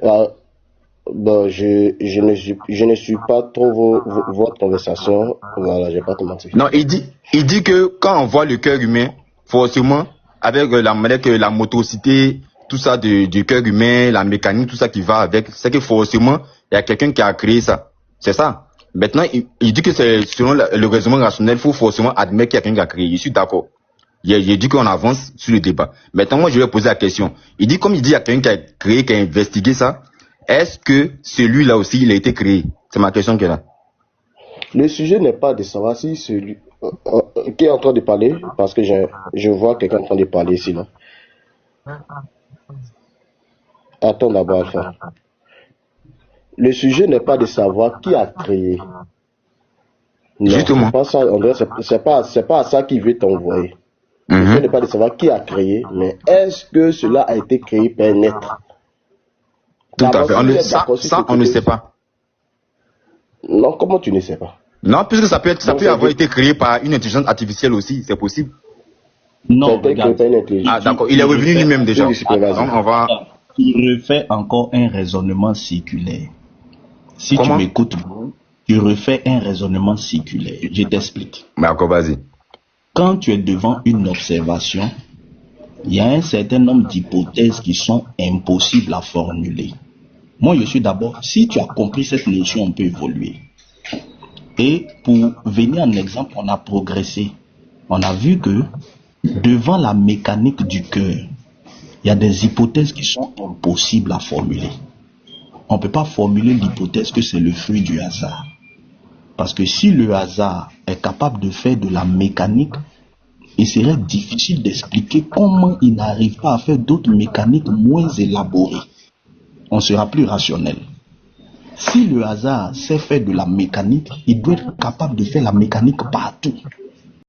Bon, je ne suis pas trop votre conversation. Voilà, je vais pas te mentir. Non, il dit que quand on voit le cœur humain, forcément, avec la manière que la motricité, tout ça du cœur humain, la mécanique, tout ça qui va avec, c'est que forcément, il y a quelqu'un qui a créé ça. C'est ça. Maintenant, il dit que c'est selon le raisonnement rationnel, il faut forcément admettre qu'il y a quelqu'un qui a créé. Je suis d'accord. Il dit qu'on avance sur le débat. Maintenant, moi, je vais poser la question. Il dit, comme il dit, il y a quelqu'un qui a créé, qui a investigué ça. Est-ce que celui-là aussi, il a été créé? C'est ma question qui est là. Le sujet n'est pas de savoir si celui qui est en train de parler, parce que je vois quelqu'un en train de parler ici. Là. Attends d'abord, Alpha. Le sujet n'est pas de savoir qui a créé. Non, justement. C'est pas ça, André, c'est pas à ça qu'il veut t'envoyer. Le sujet n'est pas de savoir qui a créé, mais est-ce que cela a été créé par un être? Tout à fait. On ne sait pas. Non, comment tu ne sais pas? Non, puisque ça peut avoir été créé par une intelligence artificielle aussi, c'est possible. Non, regarde. Ah, d'accord, il est revenu lui-même déjà. Donc, on va... Tu refais encore un raisonnement circulaire. Si Comment? tu m'écoutes, tu refais un raisonnement circulaire. Je t'explique. D'accord, vas-y. Quand tu es devant une observation, il y a un certain nombre d'hypothèses qui sont impossibles à formuler. Moi, je suis d'abord, si tu as compris cette notion, on peut évoluer. Et pour venir en exemple, on a progressé. On a vu que devant la mécanique du cœur, il y a des hypothèses qui sont impossibles à formuler. On ne peut pas formuler l'hypothèse que c'est le fruit du hasard. Parce que si le hasard est capable de faire de la mécanique, il serait difficile d'expliquer comment il n'arrive pas à faire d'autres mécaniques moins élaborées. On sera plus rationnel. Si le hasard sait faire de la mécanique, il doit être capable de faire la mécanique partout.